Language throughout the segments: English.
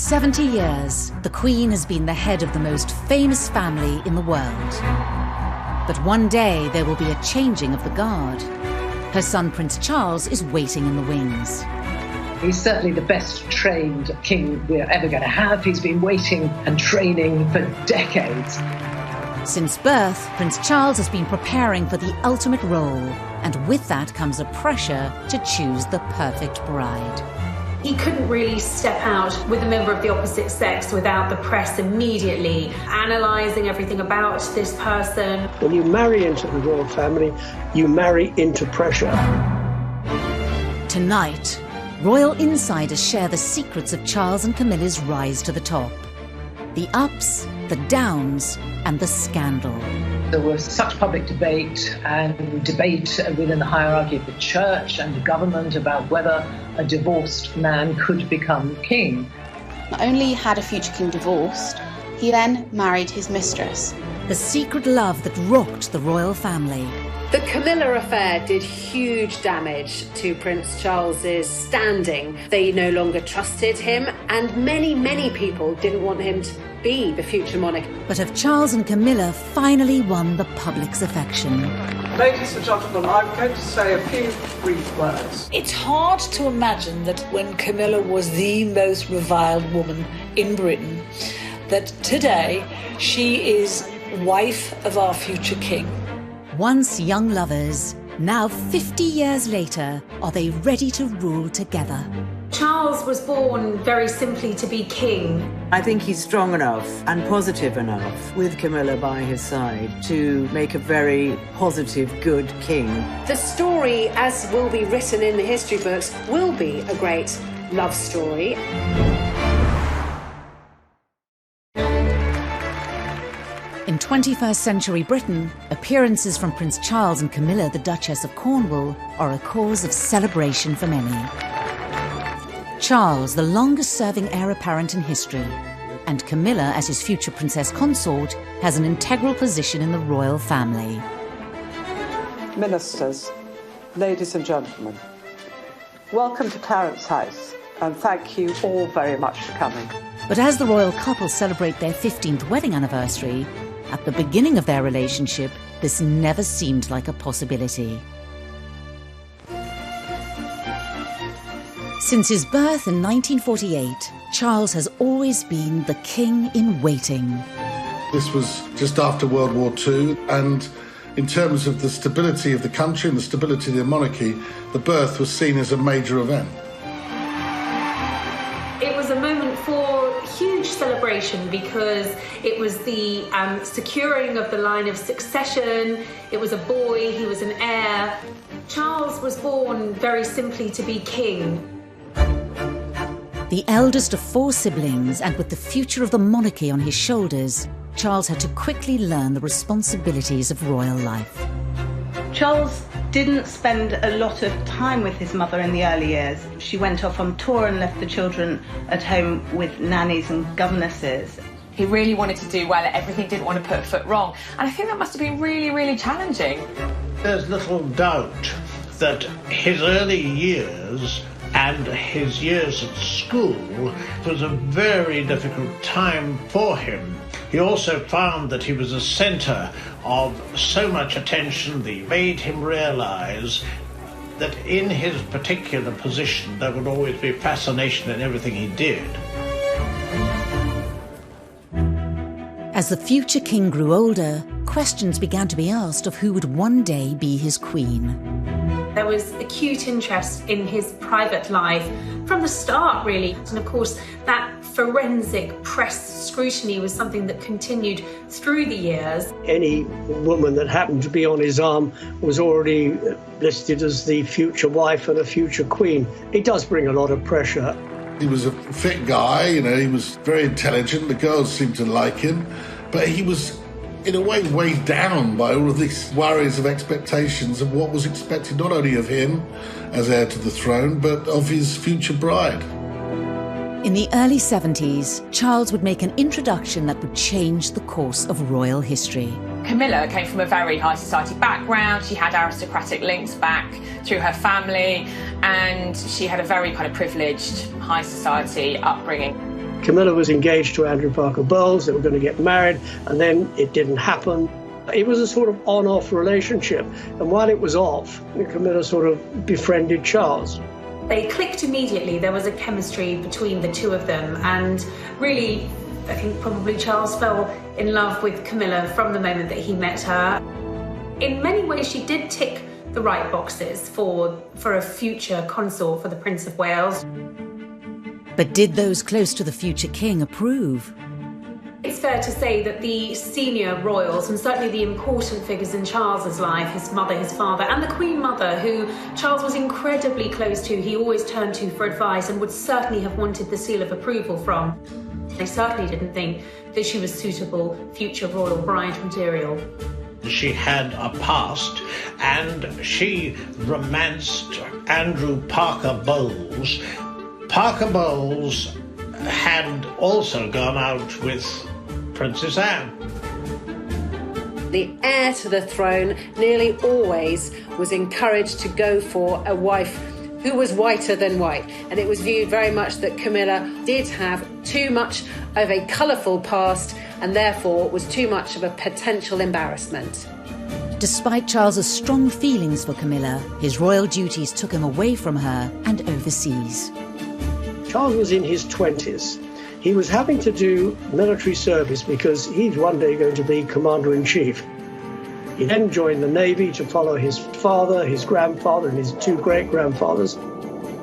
70 years, the Queen has been the head of the most famous family in the world. But one day there will be a changing of the guard. Her son Prince Charles is waiting in the wings. He's certainly the best trained king we're ever going to have. He's been waiting and training for decades. Since birth, Prince Charles has been preparing for the ultimate role, and with that comes a pressure to choose the perfect bride. He couldn't really step out with a member of the opposite sex without the press immediately analysing everything about this person. When you marry into the royal family, you marry into pressure. Tonight, royal insiders share the secrets of Charles and Camilla's rise to the top. The ups, the downs, and the scandal. There was such public debate within the hierarchy of the church and the government about whether a divorced man could become king. Not only had a future king divorced, he then married his mistress. The secret love that rocked the royal family. The Camilla affair did huge damage to Prince Charles's standing. They no longer trusted him, and many people didn't want him to be the future monarch. But have Charles and Camilla finally won the public's affection? Ladies and gentlemen, I'm going to say a few brief words. It's hard to imagine that when Camilla was the most reviled woman in Britain, that today she is wife of our future king. Once young lovers, now 50 years later, are they ready to rule together? Charles was born very simply to be king. I think he's strong enough and positive enough, with Camilla by his side, to make a very positive, good king. The story, as will be written in the history books, will be a great love story. In 21st century Britain, appearances from Prince Charles and Camilla, the Duchess of Cornwall, are a cause of celebration for many. Charles, the longest-serving heir apparent in history, and Camilla, as his future princess consort, has an integral position in the royal family. Ministers, ladies and gentlemen, welcome to Clarence House, and thank you all very much for coming. But as the royal couple celebrate their 15th wedding anniversary, at the beginning of their relationship, this never seemed like a possibility. Since his birth in 1948, Charles has always been the king in waiting. This was just after World War II, and in terms of the stability of the country and the stability of the monarchy, the birth was seen as a major event. It was a moment for huge celebration because it was the securing of the line of succession. It was a boy, he was an heir. Charles was born very simply to be king. The eldest of 4 siblings, and with the future of the monarchy on his shoulders, Charles had to quickly learn the responsibilities of royal life. Charles didn't spend a lot of time with his mother in the early years. She went off on tour and left the children at home with nannies and governesses. He really wanted to do well at everything, didn't want to put a foot wrong. And I think that must have been really challenging. There's little doubt that his early years and his years at school was a very difficult time for him. He also found that he was a centre of so much attention that made him realise that in his particular position there would always be fascination in everything he did. As the future king grew older, questions began to be asked of who would one day be his queen. There was acute interest in his private life from the start, really. And of course, that forensic press scrutiny was something that continued through the years. Any woman that happened to be on his arm was already listed as the future wife and a future queen. It does bring a lot of pressure. He was a fit guy, he was very intelligent. The girls seemed to like him, but he was in a way weighed down by all of these worries of expectations of what was expected not only of him as heir to the throne, but of his future bride. In the early 70s, Charles would make an introduction that would change the course of royal history. Camilla came from a very high society background. She had aristocratic links back through her family, and she had a very kind of privileged high society upbringing. Camilla was engaged to Andrew Parker Bowles. They were going to get married, and then it didn't happen. It was a sort of on-off relationship. And while it was off, Camilla sort of befriended Charles. They clicked immediately. There was a chemistry between the two of them. And really, I think probably Charles fell in love with Camilla from the moment that he met her. In many ways, she did tick the right boxes for a future consort for the Prince of Wales. But did those close to the future king approve? It's fair to say that the senior royals, and certainly the important figures in Charles's life, his mother, his father, and the Queen Mother, who Charles was incredibly close to, he always turned to for advice and would certainly have wanted the seal of approval from. They certainly didn't think that she was suitable future royal bride material. She had a past, and she romanced Andrew Parker Bowles. Parker Bowles had also gone out with Princess Anne. The heir to the throne nearly always was encouraged to go for a wife who was whiter than white, and it was viewed very much that Camilla did have too much of a colourful past and therefore was too much of a potential embarrassment. Despite Charles's strong feelings for Camilla, his royal duties took him away from her and overseas. Charles was in his 20s. He was having to do military service because he's one day going to be commander-in-chief. He then joined the Navy to follow his father, his grandfather, and his two great-grandfathers.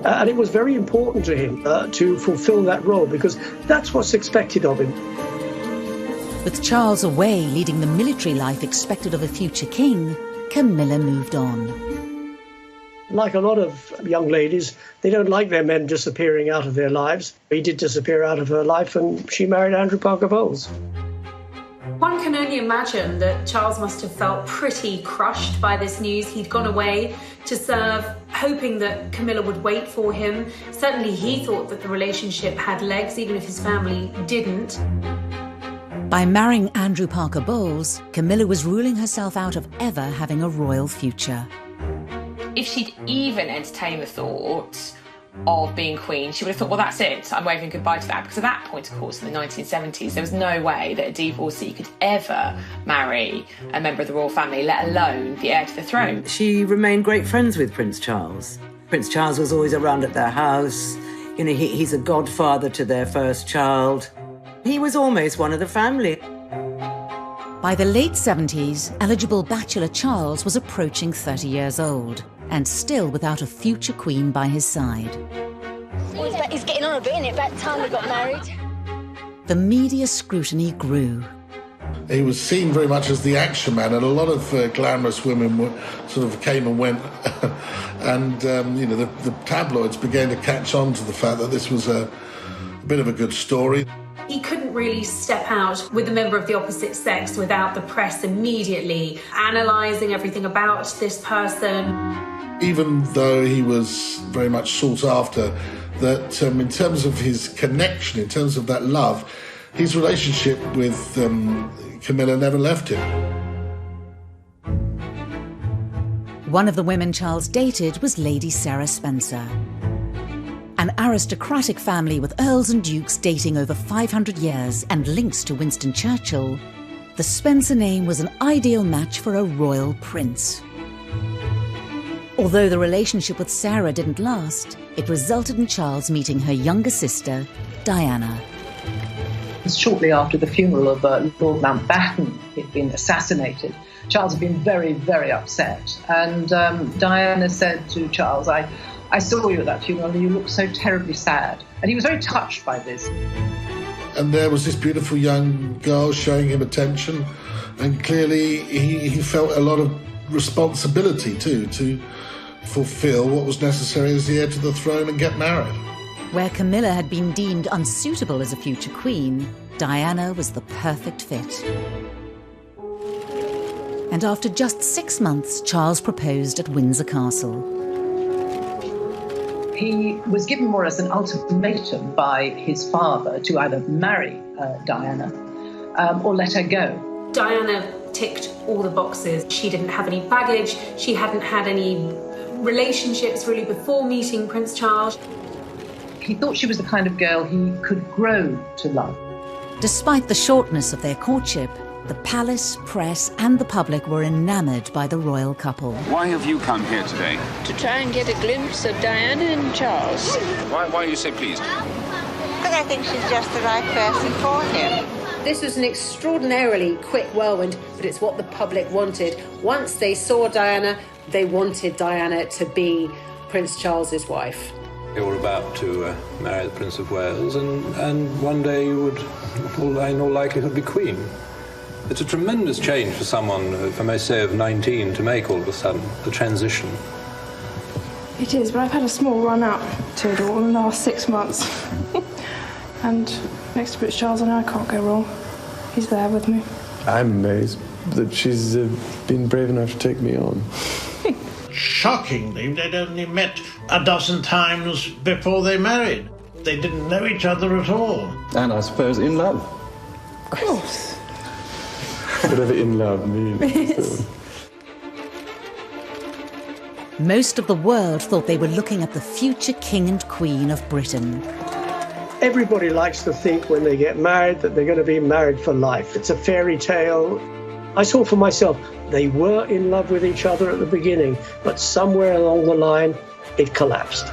And it was very important to him to fulfill that role because that's what's expected of him. With Charles away leading the military life expected of a future king, Camilla moved on. Like a lot of young ladies, they don't like their men disappearing out of their lives. He did disappear out of her life, and she married Andrew Parker Bowles. One can only imagine that Charles must have felt pretty crushed by this news. He'd gone away to serve, hoping that Camilla would wait for him. Certainly he thought that the relationship had legs, even if his family didn't. By marrying Andrew Parker Bowles, Camilla was ruling herself out of ever having a royal future. If she'd even entertained the thought of being queen, she would have thought, well, that's it, I'm waving goodbye to that. Because at that point, of course, in the 1970s, there was no way that a divorcee could ever marry a member of the royal family, let alone the heir to the throne. She remained great friends with Prince Charles. Prince Charles was always around at their house. You know, he's a godfather to their first child. He was almost one of the family. By the late 70s, eligible bachelor Charles was approaching 30 years old and still without a future queen by his side. He's getting on a bit, innit? About time we got married. The media scrutiny grew. He was seen very much as the action man, and a lot of glamorous women sort of came and went. And, you know, the tabloids began to catch on to the fact that this was a bit of a good story. He couldn't really step out with a member of the opposite sex without the press immediately analysing everything about this person. Even though he was very much sought after, that in terms of his connection, in terms of that love, his relationship with Camilla never left him. One of the women Charles dated was Lady Sarah Spencer. An aristocratic family with earls and dukes dating over 500 years and links to Winston Churchill, the Spencer name was an ideal match for a royal prince. Although the relationship with Sarah didn't last, it resulted in Charles meeting her younger sister, Diana. Shortly after the funeral of Lord Mountbatten had been assassinated, Charles had been very, very upset. And Diana said to Charles, I saw you at that funeral and you looked so terribly sad. And he was very touched by this. And there was this beautiful young girl showing him attention, and clearly he felt a lot of responsibility too to fulfill what was necessary as the heir to the throne and get married. Where Camilla had been deemed unsuitable as a future queen, Diana was the perfect fit. And after just 6 months, Charles proposed at Windsor Castle. He was given more as an ultimatum by his father to either marry Diana or let her go. Diana ticked all the boxes. She didn't have any baggage. She hadn't had any relationships really before meeting Prince Charles. He thought she was the kind of girl he could grow to love. Despite the shortness of their courtship, the palace, press and the public were enamoured by the royal couple. Why have you come here today? To try and get a glimpse of Diana and Charles. Why are you so pleased? Because I think she's just the right person for him. This was an extraordinarily quick whirlwind, but it's what the public wanted. Once they saw Diana, they wanted Diana to be Prince Charles's wife. They were about to marry the Prince of Wales, and one day you would, in all likelihood, be Queen. It's a tremendous change for someone, if I may say, of 19 to make all of a sudden, the transition. It is, but I've had a small run up to it all in the last 6 months. And next to Prince Charles and I can't go wrong. He's there with me. I'm amazed that she's been brave enough to take me on. Shockingly, they'd only met a dozen times before they married. They didn't know each other at all. And I suppose in love. Of course. Whatever in love means. Most of the world thought they were looking at the future King and Queen of Britain. Everybody likes to think when they get married that they're going to be married for life. It's a fairy tale. I saw for myself, they were in love with each other at the beginning, but somewhere along the line, it collapsed.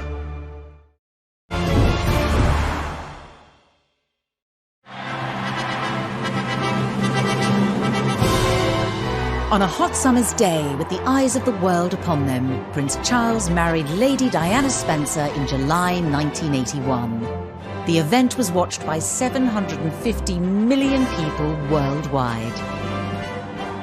On a hot summer's day, with the eyes of the world upon them, Prince Charles married Lady Diana Spencer in July 1981. The event was watched by 750 million people worldwide.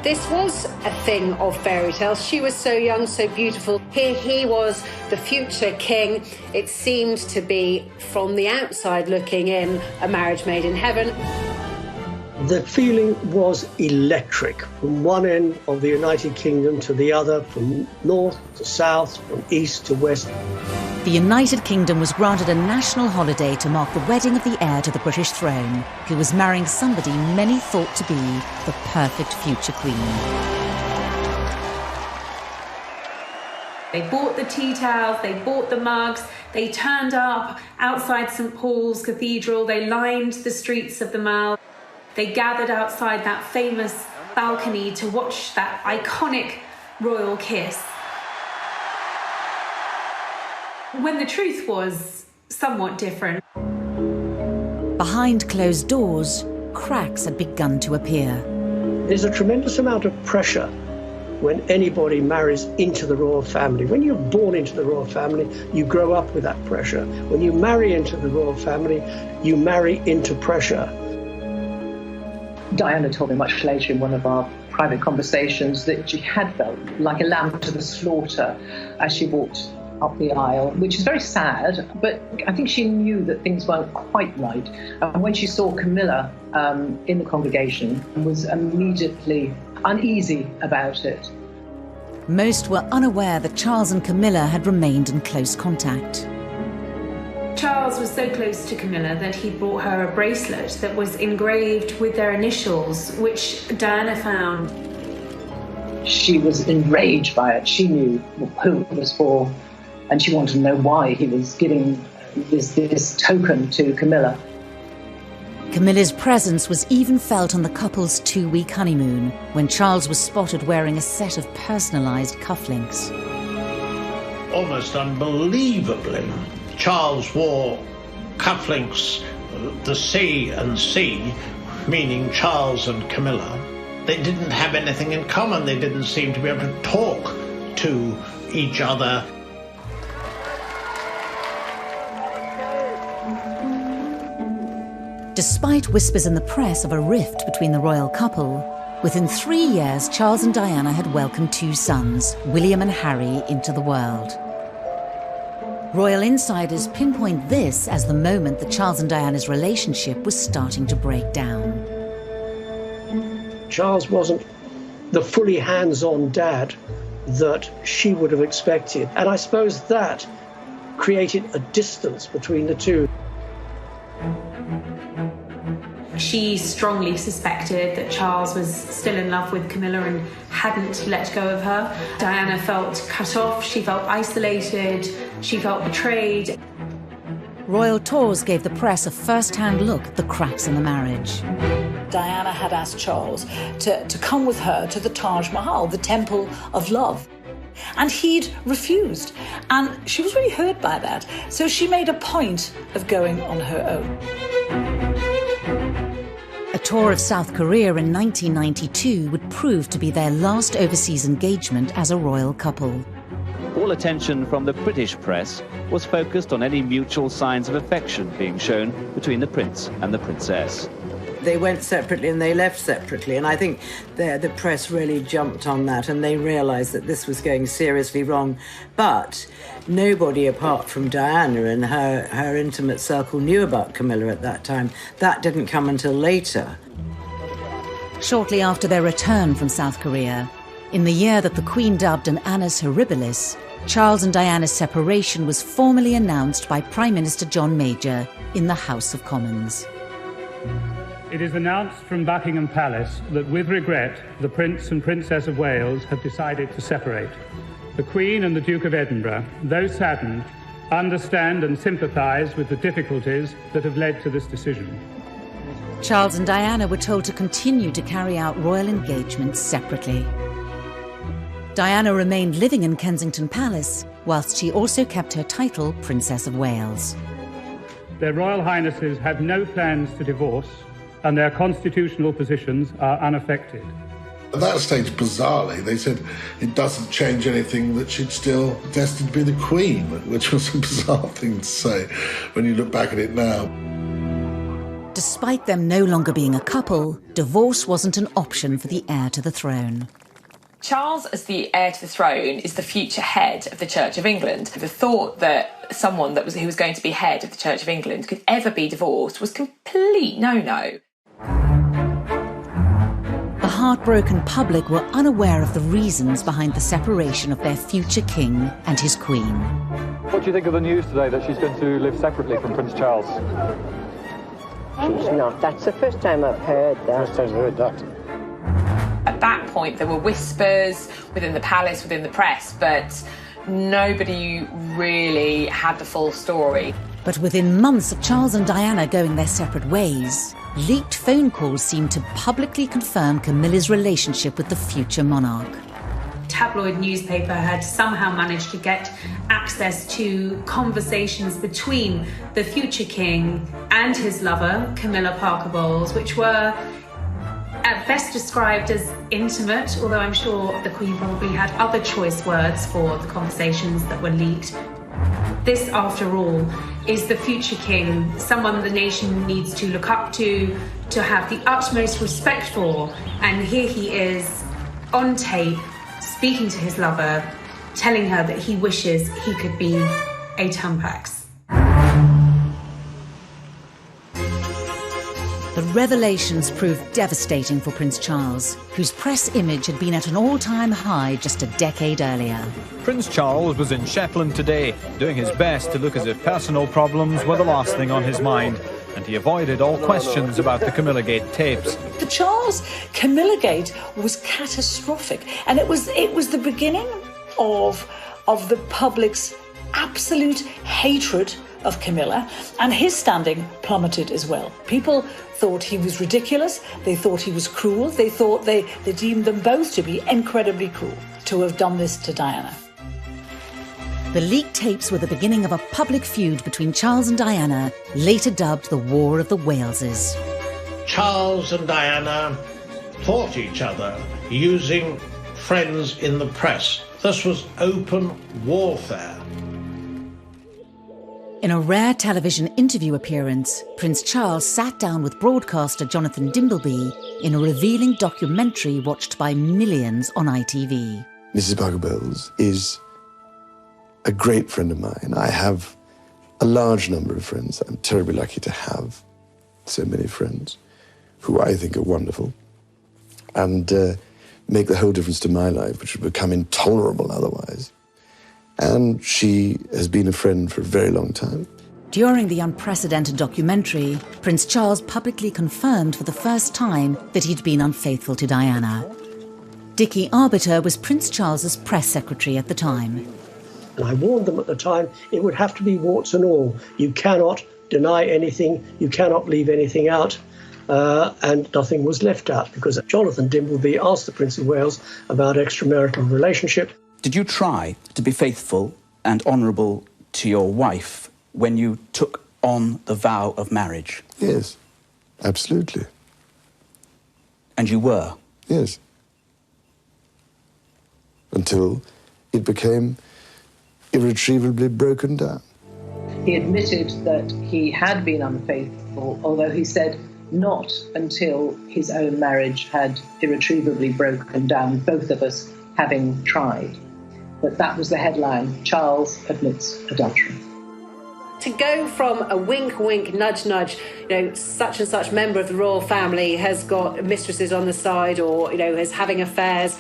This was a thing of fairy tales. She was so young, so beautiful. Here he was, the future king. It seemed to be, from the outside looking in, a marriage made in heaven. The feeling was electric from one end of the United Kingdom to the other, from north to south, from east to west. The United Kingdom was granted a national holiday to mark the wedding of the heir to the British throne, who was marrying somebody many thought to be the perfect future queen. They bought the tea towels, they bought the mugs, they turned up outside St Paul's Cathedral, they lined the streets of the Mall. They gathered outside that famous balcony to watch that iconic royal kiss. When the truth was somewhat different. Behind closed doors, cracks had begun to appear. There's a tremendous amount of pressure when anybody marries into the royal family. When you're born into the royal family, you grow up with that pressure. When you marry into the royal family, you marry into pressure. Diana told me much later in one of our private conversations that she had felt like a lamb to the slaughter as she walked up the aisle, which is very sad, but I think she knew that things weren't quite right. And when she saw Camilla in the congregation, was immediately uneasy about it. Most were unaware that Charles and Camilla had remained in close contact. Charles was so close to Camilla that he brought her a bracelet that was engraved with their initials, which Diana found. She was enraged by it. She knew who it was for, and she wanted to know why he was giving this token to Camilla. Camilla's presence was even felt on the couple's 2-week honeymoon, when Charles was spotted wearing a set of personalised cufflinks. Almost unbelievably, Charles wore cufflinks, the C and C, meaning Charles and Camilla. They didn't have anything in common. They didn't seem to be able to talk to each other. Despite whispers in the press of a rift between the royal couple, within 3 years Charles and Diana had welcomed 2 sons, William and Harry, into the world. Royal insiders pinpoint this as the moment that Charles and Diana's relationship was starting to break down. Charles wasn't the fully hands-on dad that she would have expected, and I suppose that created a distance between the two. She strongly suspected that Charles was still in love with Camilla and hadn't let go of her. Diana felt cut off, she felt isolated, she felt betrayed. royal tours gave the press a first-hand look at the cracks in the marriage. Diana had asked Charles to come with her to the Taj Mahal, the Temple of Love. And he'd refused. And she was really hurt by that. So she made a point of going on her own. A tour of South Korea in 1992 would prove to be their last overseas engagement as a royal couple. All attention from the British press was focused on any mutual signs of affection being shown between the prince and the princess. They went separately and they left separately, and I think the press really jumped on that and they realised that this was going seriously wrong. But nobody apart from Diana and her intimate circle knew about Camilla at that time. That didn't come until later. Shortly after their return from South Korea, in the year that the Queen dubbed an annus horribilis, Charles and Diana's separation was formally announced by Prime Minister John Major in the House of Commons. It is announced from Buckingham Palace that with regret, the Prince and Princess of Wales have decided to separate. The Queen and the Duke of Edinburgh, though saddened, understand and sympathise with the difficulties that have led to this decision. Charles and Diana were told to continue to carry out royal engagements separately. Diana remained living in Kensington Palace, whilst she also kept her title Princess of Wales. Their Royal Highnesses have no plans to divorce, and their constitutional positions are unaffected. At that stage, bizarrely, they said it doesn't change anything, that she's still destined to be the Queen, which was a bizarre thing to say when you look back at it now. Despite them no longer being a couple, divorce wasn't an option for the heir to the throne. Charles, as the heir to the throne, is the future head of the Church of England. The thought that someone who was going to be head of the Church of England could ever be divorced was complete no-no. The heartbroken public were unaware of the reasons behind the separation of their future king and his queen. What do you think of the news today that she's going to live separately from Prince Charles? She's not. That's the first time I've heard that. First time I've heard that. At that point, there were whispers within the palace, within the press, but nobody really had the full story. But within months of Charles and Diana going their separate ways, leaked phone calls seemed to publicly confirm Camilla's relationship with the future monarch. Tabloid newspaper had somehow managed to get access to conversations between the future king and his lover, Camilla Parker Bowles, which were at best described as intimate, although I'm sure the Queen probably had other choice words for the conversations that were leaked. This, after all, is the future king, someone the nation needs to look up to have the utmost respect for. And here he is, on tape, speaking to his lover, telling her that he wishes he could be a Tampax. The revelations proved devastating for Prince Charles, whose press image had been at an all-time high just a decade earlier. Prince Charles was in Shetland today, doing his best to look as if personal problems were the last thing on his mind, and he avoided all questions about the Camilla Gate tapes. The Charles-Camilla Gate was catastrophic, and it was the beginning of the public's absolute hatred of Camilla, and his standing plummeted as well. People thought he was ridiculous, they thought he was cruel, they deemed them both to be incredibly cruel to have done this to Diana. The leaked tapes were the beginning of a public feud between Charles and Diana, later dubbed the War of the Waleses. Charles and Diana fought each other using friends in the press. This was open warfare. In a rare television interview appearance, Prince Charles sat down with broadcaster Jonathan Dimbleby in a revealing documentary watched by millions on ITV. Mrs. Parker Bowles is a great friend of mine. I have a large number of friends. I'm terribly lucky to have so many friends who I think are wonderful and make the whole difference to my life, which would become intolerable otherwise. And she has been a friend for a very long time. During the unprecedented documentary, Prince Charles publicly confirmed for the first time that he'd been unfaithful to Diana. Dickie Arbiter was Prince Charles's press secretary at the time. And I warned them at the time it would have to be warts and all. You cannot deny anything, you cannot leave anything out, and nothing was left out, because Jonathan Dimbleby asked the Prince of Wales about extramarital relationship. Did you try to be faithful and honourable to your wife when you took on the vow of marriage? Yes, absolutely. And you were? Yes. Until it became irretrievably broken down. He admitted that he had been unfaithful, although he said not until his own marriage had irretrievably broken down, both of us having tried. But that was the headline: Charles admits adultery. To go from a wink, wink, nudge, nudge, such and such member of the royal family has got mistresses on the side or, is having affairs,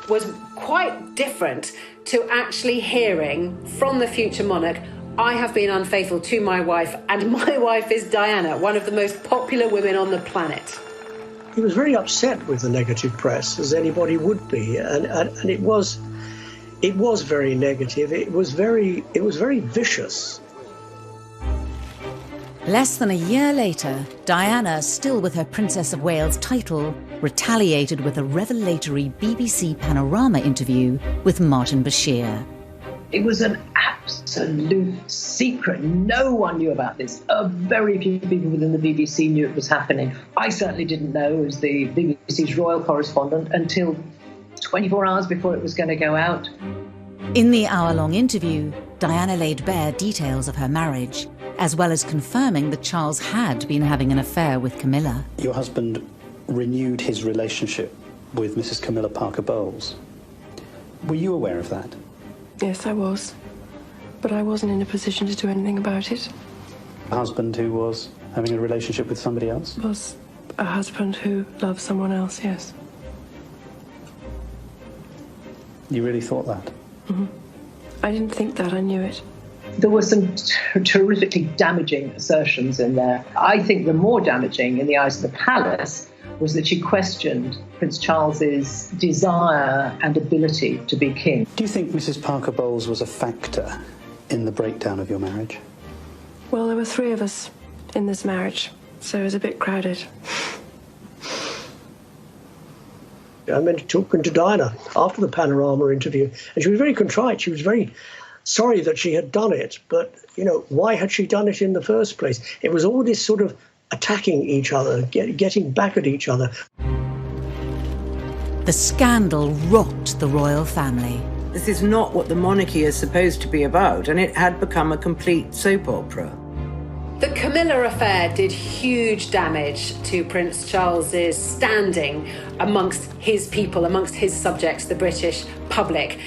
was quite different to actually hearing from the future monarch, I have been unfaithful to my wife, and my wife is Diana, one of the most popular women on the planet. He was very upset with the negative press, as anybody would be, and it was very negative. It was very vicious. Less than a year later, Diana, still with her Princess of Wales title, retaliated with a revelatory BBC Panorama interview with Martin Bashir. It was an absolute secret. No one knew about this. Very few people within the BBC knew it was happening. I certainly didn't know, as the BBC's royal correspondent, until 24 hours before it was going to go out. In the hour-long interview, Diana laid bare details of her marriage, as well as confirming that Charles had been having an affair with Camilla. Your husband renewed his relationship with Mrs. Camilla Parker Bowles. Were you aware of that? Yes, I was. But I wasn't in a position to do anything about it. A husband who was having a relationship with somebody else? Was a husband who loved someone else, yes. You really thought that? Mm-hmm. I didn't think that, I knew it. There were some terrifically damaging assertions in there. I think the more damaging in the eyes of the palace was that she questioned Prince Charles's desire and ability to be king. Do you think Mrs. Parker Bowles was a factor in the breakdown of your marriage? Well, there were 3 of us in this marriage, so it was a bit crowded. I remember talking to Diana after the Panorama interview, and she was very contrite. She was very sorry that she had done it, but, why had she done it in the first place? It was all this sort of attacking each other, getting back at each other. The scandal rocked the royal family. This is not what the monarchy is supposed to be about, and it had become a complete soap opera. The Camilla affair did huge damage to Prince Charles's standing amongst his people, amongst his subjects, the British public.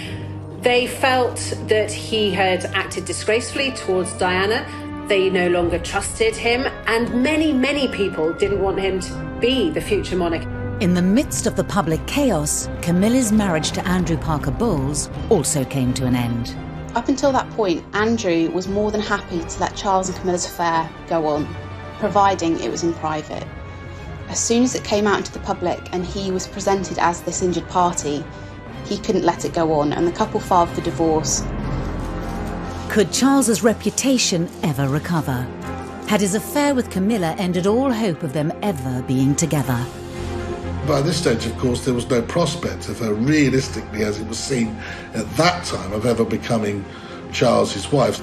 They felt that he had acted disgracefully towards Diana. They no longer trusted him, and many, many people didn't want him to be the future monarch. In the midst of the public chaos, Camilla's marriage to Andrew Parker Bowles also came to an end. Up until that point, Andrew was more than happy to let Charles and Camilla's affair go on, providing it was in private. As soon as it came out into the public and he was presented as this injured party, he couldn't let it go on, and the couple filed for divorce. Could Charles's reputation ever recover? Had his affair with Camilla ended all hope of them ever being together? By this stage, of course, there was no prospect of her realistically, as it was seen at that time, of ever becoming Charles's wife.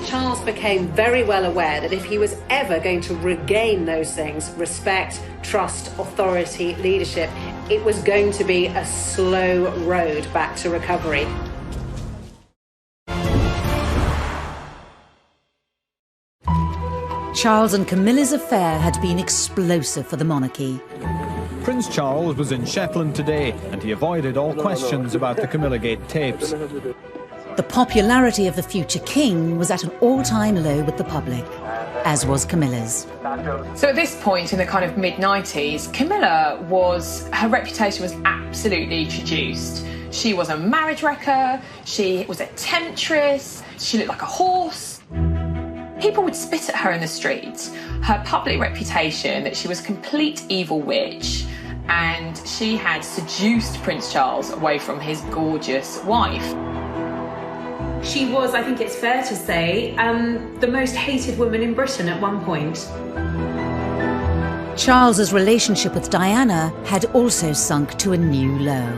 Charles became very well aware that if he was ever going to regain those things, respect, trust, authority, leadership, it was going to be a slow road back to recovery. Charles and Camilla's affair had been explosive for the monarchy. Prince Charles was in Shetland today, and he avoided all questions about the Camillagate tapes. The popularity of the future king was at an all-time low with the public, as was Camilla's. So at this point, in the kind of mid-90s, her reputation was absolutely traduced. She was a marriage wrecker, she was a temptress, she looked like a horse. People would spit at her in the street. Her public reputation that she was a complete evil witch, and she had seduced Prince Charles away from his gorgeous wife. She was, I think it's fair to say, the most hated woman in Britain at one point. Charles's relationship with Diana had also sunk to a new low.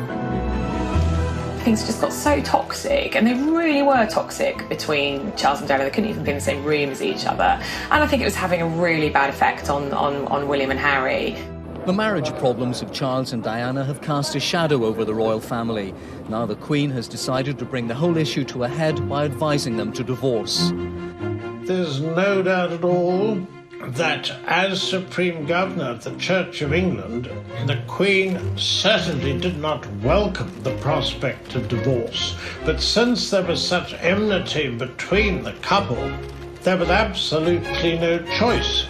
Things just got so toxic, and they really were toxic between Charles and Diana. They couldn't even be in the same room as each other. And I think it was having a really bad effect on William and Harry. The marriage problems of Charles and Diana have cast a shadow over the royal family. Now the Queen has decided to bring the whole issue to a head by advising them to divorce. There's no doubt at all that as Supreme Governor of the Church of England, the Queen certainly did not welcome the prospect of divorce. But since there was such enmity between the couple, there was absolutely no choice.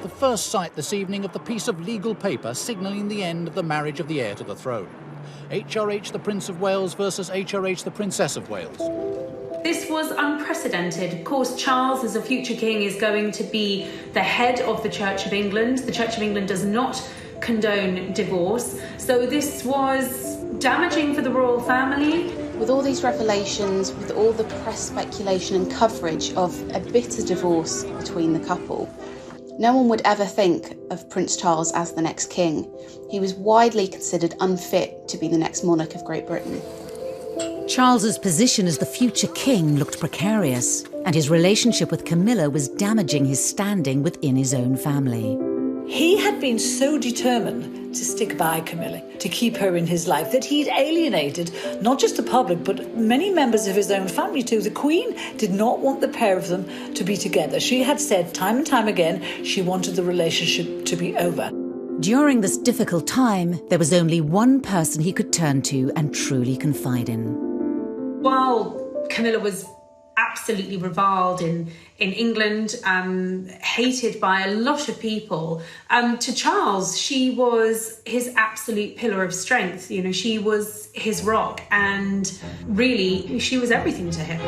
The first sight this evening of the piece of legal paper signalling the end of the marriage of the heir to the throne. HRH the Prince of Wales versus HRH the Princess of Wales. This was unprecedented. Of course, Charles, as a future king, is going to be the head of the Church of England. The Church of England does not condone divorce. So this was damaging for the royal family. With all these revelations, with all the press speculation and coverage of a bitter divorce between the couple, no one would ever think of Prince Charles as the next king. He was widely considered unfit to be the next monarch of Great Britain. Charles's position as the future king looked precarious, and his relationship with Camilla was damaging his standing within his own family. He had been so determined to stick by Camilla, to keep her in his life, that he'd alienated not just the public, but many members of his own family too. The Queen did not want the pair of them to be together. She had said time and time again she wanted the relationship to be over. During this difficult time, there was only one person he could turn to and truly confide in. While Camilla was absolutely reviled in England, hated by a lot of people, to Charles, she was his absolute pillar of strength. You know, she was his rock, and really, she was everything to him.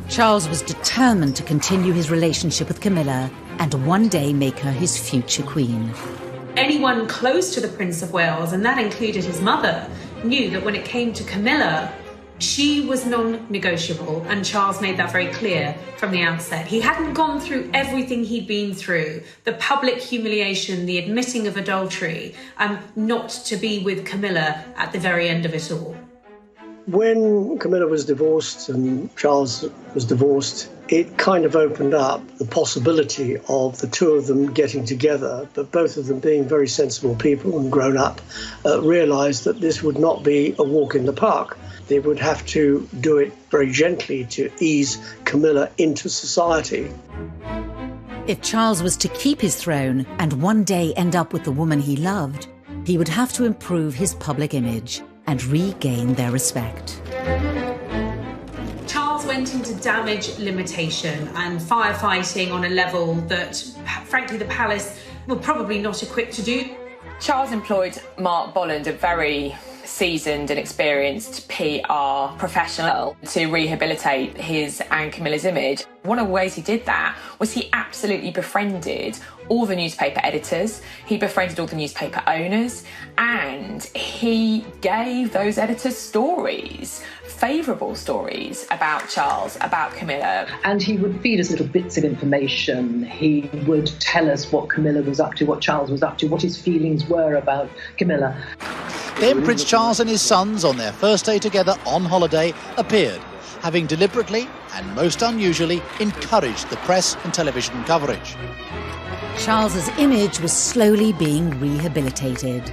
Charles was determined to continue his relationship with Camilla and one day make her his future queen. Anyone close to the Prince of Wales, and that included his mother, knew that when it came to Camilla, she was non-negotiable, and Charles made that very clear from the outset. He hadn't gone through everything he'd been through, the public humiliation, the admitting of adultery, not to be with Camilla at the very end of it all. When Camilla was divorced and Charles was divorced, it kind of opened up the possibility of the two of them getting together, but both of them being very sensible people and grown up, realised that this would not be a walk in the park. They would have to do it very gently to ease Camilla into society. If Charles was to keep his throne and one day end up with the woman he loved, he would have to improve his public image and regain their respect. Charles went into damage limitation and firefighting on a level that, frankly, the palace were probably not equipped to do. Charles employed Mark Bolland, a very seasoned and experienced PR professional, to rehabilitate his and Camilla's image. One of the ways he did that was he absolutely befriended all the newspaper editors, he befriended all the newspaper owners, and he gave those editors stories, favourable stories about Charles, about Camilla. And he would feed us little bits of information. He would tell us what Camilla was up to, what Charles was up to, what his feelings were about Camilla. Then Prince Charles and his sons, on their first day together on holiday, appeared, having deliberately and most unusually encouraged the press and television coverage. Charles's image was slowly being rehabilitated,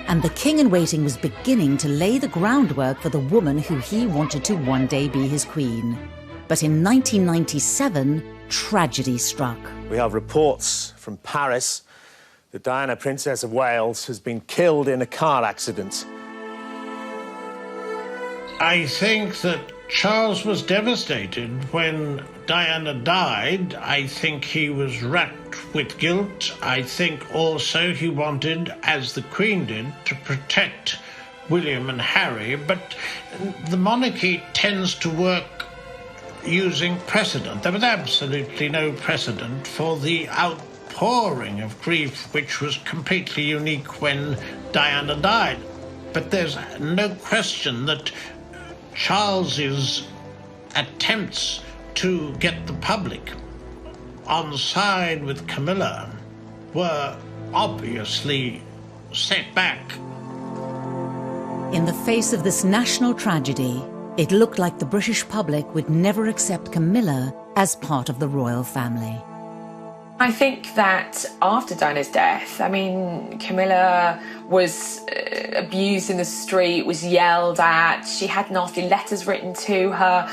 and the king-in-waiting was beginning to lay the groundwork for the woman who he wanted to one day be his queen. But in 1997, tragedy struck. We have reports from Paris that Diana, Princess of Wales, has been killed in a car accident. I think that Charles was devastated when Diana died. I think he was racked with guilt. I think also he wanted, as the Queen did, to protect William and Harry. But the monarchy tends to work using precedent. There was absolutely no precedent for the outpouring of grief, which was completely unique when Diana died. But there's no question that Charles's attempts to get the public on side with Camilla were obviously set back. In the face of this national tragedy, it looked like the British public would never accept Camilla as part of the royal family. I think that after Diana's death, I mean, Camilla was abused in the street, was yelled at, she had nasty letters written to her.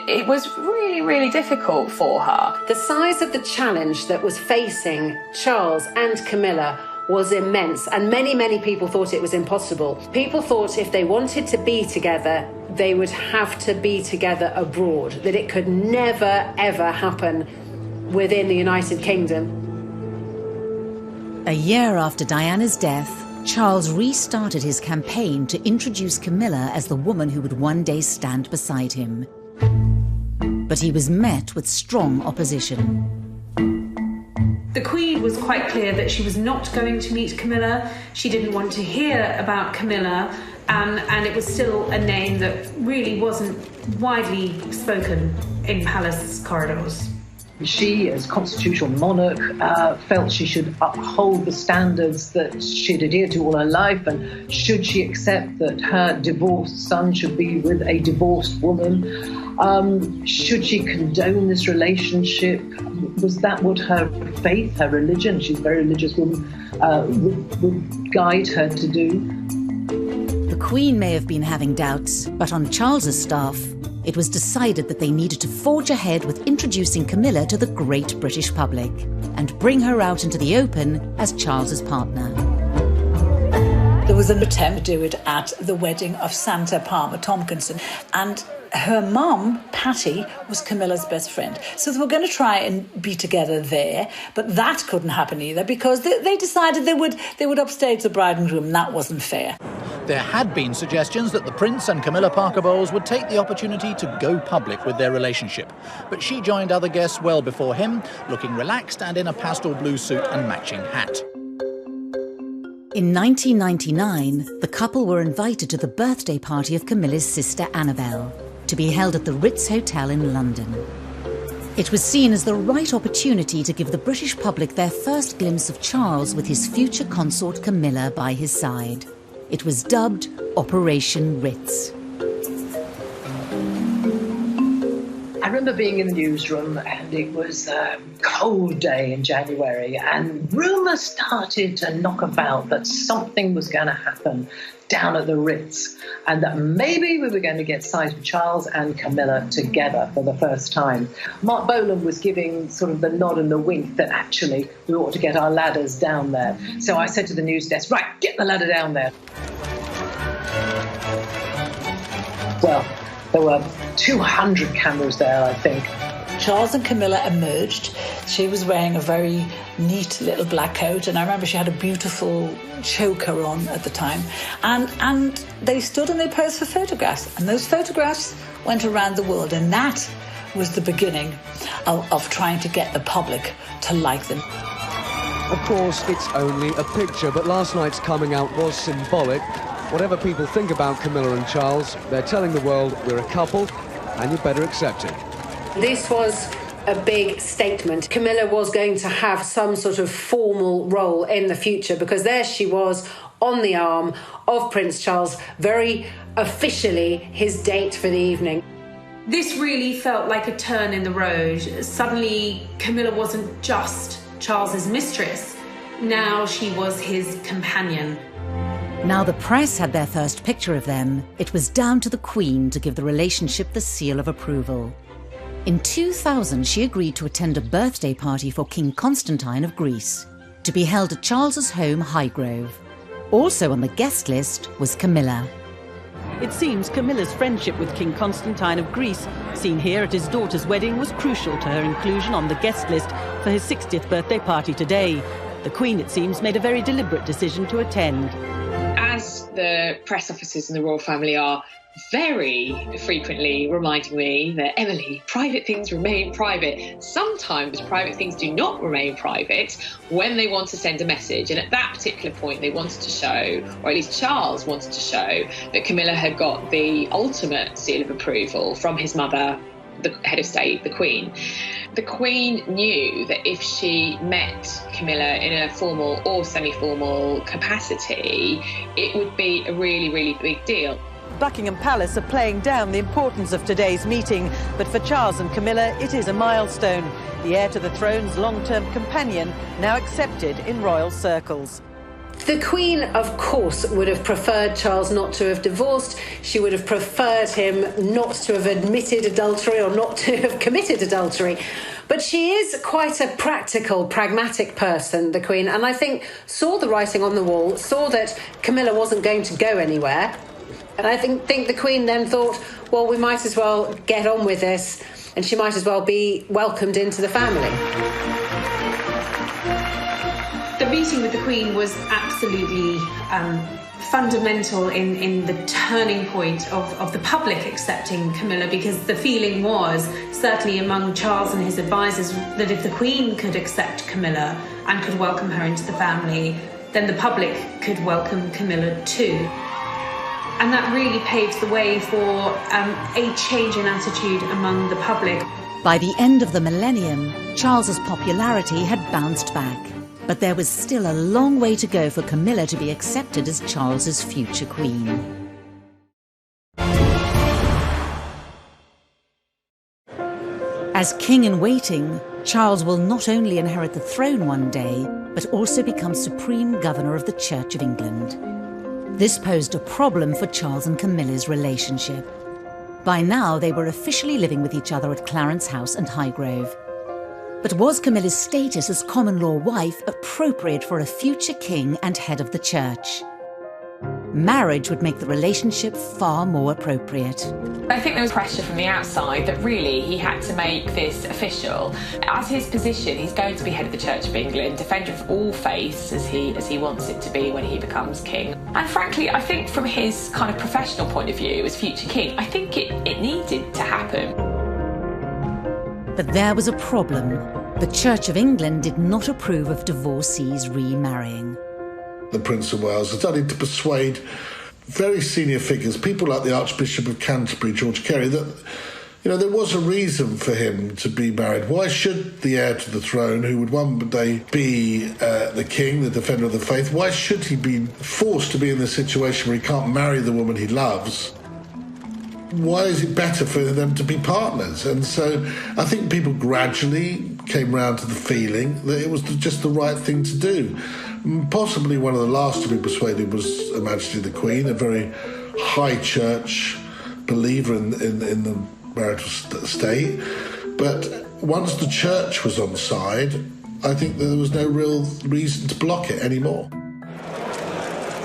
It was really, really difficult for her. The size of the challenge that was facing Charles and Camilla was immense, and many, many people thought it was impossible. People thought if they wanted to be together, they would have to be together abroad, that it could never, ever happen within the United Kingdom. A year after Diana's death, Charles restarted his campaign to introduce Camilla as the woman who would one day stand beside him. But he was met with strong opposition. The Queen was quite clear that she was not going to meet Camilla. She didn't want to hear about Camilla, and it was still a name that really wasn't widely spoken in palace corridors. She, as constitutional monarch, felt she should uphold the standards that she'd adhered to all her life, and should she accept that her divorced son should be with a divorced woman? Should she condone this relationship? Was that what her faith, her religion, she's a very religious woman, would guide her to do? The Queen may have been having doubts, but on Charles's staff, it was decided that they needed to forge ahead with introducing Camilla to the great British public and bring her out into the open as Charles's partner. There was an attempt to do it at the wedding of Santa Palmer Tompkinson, and her mum, Patty, was Camilla's best friend. So they were going to try and be together there, but that couldn't happen either because they decided they would upstage the bride and groom, and that wasn't fair. There had been suggestions that the Prince and Camilla Parker Bowles would take the opportunity to go public with their relationship. But she joined other guests well before him, looking relaxed and in a pastel blue suit and matching hat. In 1999, the couple were invited to the birthday party of Camilla's sister Annabelle, to be held at the Ritz Hotel in London. It was seen as the right opportunity to give the British public their first glimpse of Charles with his future consort Camilla by his side. It was dubbed Operation Ritz. I remember being in the newsroom, and it was a cold day in January, and rumours started to knock about that something was going to happen down at the Ritz, and that maybe we were going to get sight of Charles and Camilla together for the first time. Mark Bolan was giving sort of the nod and the wink that actually we ought to get our ladders down there. So I said to the news desk, right, get the ladder down there. Well, there were 200 cameras there, I think. Charles and Camilla emerged. She was wearing a very neat little black coat, and I remember she had a beautiful choker on at the time. And they stood and they posed for photographs, and those photographs went around the world, and that was the beginning of trying to get the public to like them. Of course, it's only a picture, but last night's coming out was symbolic. Whatever people think about Camilla and Charles, they're telling the world we're a couple, and you better accept it. This was a big statement. Camilla was going to have some sort of formal role in the future, because there she was on the arm of Prince Charles, very officially his date for the evening. This really felt like a turn in the road. Suddenly, Camilla wasn't just Charles's mistress. Now she was his companion. Now the press had their first picture of them, it was down to the Queen to give the relationship the seal of approval. In 2000, she agreed to attend a birthday party for King Constantine of Greece, to be held at Charles's home Highgrove. Also on the guest list was Camilla. It seems Camilla's friendship with King Constantine of Greece, seen here at his daughter's wedding, was crucial to her inclusion on the guest list for his 60th birthday party today. The Queen, it seems, made a very deliberate decision to attend. As the press officers in the royal family are very frequently reminding me that, Emily, private things remain private. Sometimes private things do not remain private when they want to send a message. And at that particular point, they wanted to show, or at least Charles wanted to show, that Camilla had got the ultimate seal of approval from his mother the head of state, the Queen. The Queen knew that if she met Camilla in a formal or semi-formal capacity, it would be a really, really big deal. Buckingham Palace are playing down the importance of today's meeting, but for Charles and Camilla, it is a milestone. The heir to the throne's long-term companion, now accepted in royal circles. The Queen, of course, would have preferred Charles not to have divorced. She would have preferred him not to have admitted adultery or not to have committed adultery. But she is quite a practical, pragmatic person, the Queen, and I think saw the writing on the wall, saw that Camilla wasn't going to go anywhere. And I think the Queen then thought, well, we might as well get on with this, and she might as well be welcomed into the family. The meeting with the Queen was absolutely fundamental in the turning point of the public accepting Camilla, because the feeling was, certainly among Charles and his advisors, that if the Queen could accept Camilla and could welcome her into the family, then the public could welcome Camilla too. And that really paves the way for a change in attitude among the public. By the end of the millennium, Charles's popularity had bounced back. But there was still a long way to go for Camilla to be accepted as Charles's future queen. As king in waiting, Charles will not only inherit the throne one day, but also become supreme governor of the Church of England. This posed a problem for Charles and Camilla's relationship. By now, they were officially living with each other at Clarence House and Highgrove. But was Camilla's status as common-law wife appropriate for a future king and head of the church? Marriage would make the relationship far more appropriate. I think there was pressure from the outside that really he had to make this official. As his position, he's going to be head of the Church of England, defender of all faiths as he wants it to be when he becomes king. And frankly, I think from his kind of professional point of view as future king, I think it needed to happen. But there was a problem. The Church of England did not approve of divorcees remarrying. The Prince of Wales has started to persuade very senior figures, people like the Archbishop of Canterbury, George Carey, that there was a reason for him to be married. Why should the heir to the throne, who would one day be the king, the defender of the faith, why should he be forced to be in this situation where he can't marry the woman he loves? Why is it better for them to be partners? And so I think people gradually came round to the feeling that it was just the right thing to do. Possibly one of the last to be persuaded was Her Majesty the Queen, a very high church believer in the marital state. But once the church was on side, I think there was no real reason to block it anymore.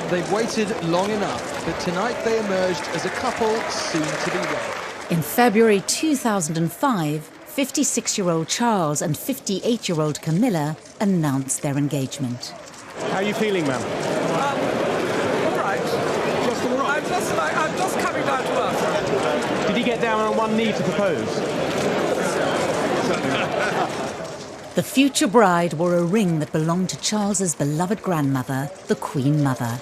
They've waited long enough, but tonight they emerged as a couple soon to be wed. In February 2005, 56-year-old Charles and 58-year-old Camilla announced their engagement. How are you feeling, ma'am? All right. Just all right? I'm just coming down to earth. Did he get down on one knee to propose? The future bride wore a ring that belonged to Charles's beloved grandmother, the Queen Mother.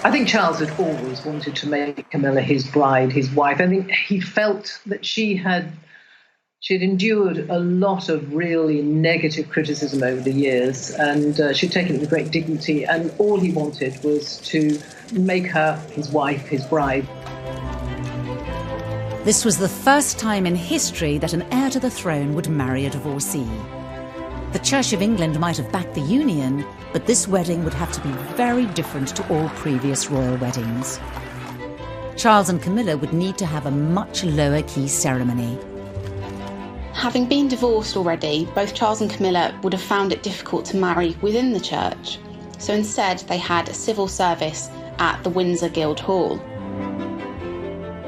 I think Charles had always wanted to make Camilla his bride, his wife. I think he felt that she had endured a lot of really negative criticism over the years, and she'd taken it with great dignity, and all he wanted was to make her his wife, his bride. This was the first time in history that an heir to the throne would marry a divorcee. The Church of England might have backed the union, but this wedding would have to be very different to all previous royal weddings. Charles and Camilla would need to have a much lower-key ceremony. Having been divorced already, both Charles and Camilla would have found it difficult to marry within the church. So instead, they had a civil service at the Windsor Guildhall.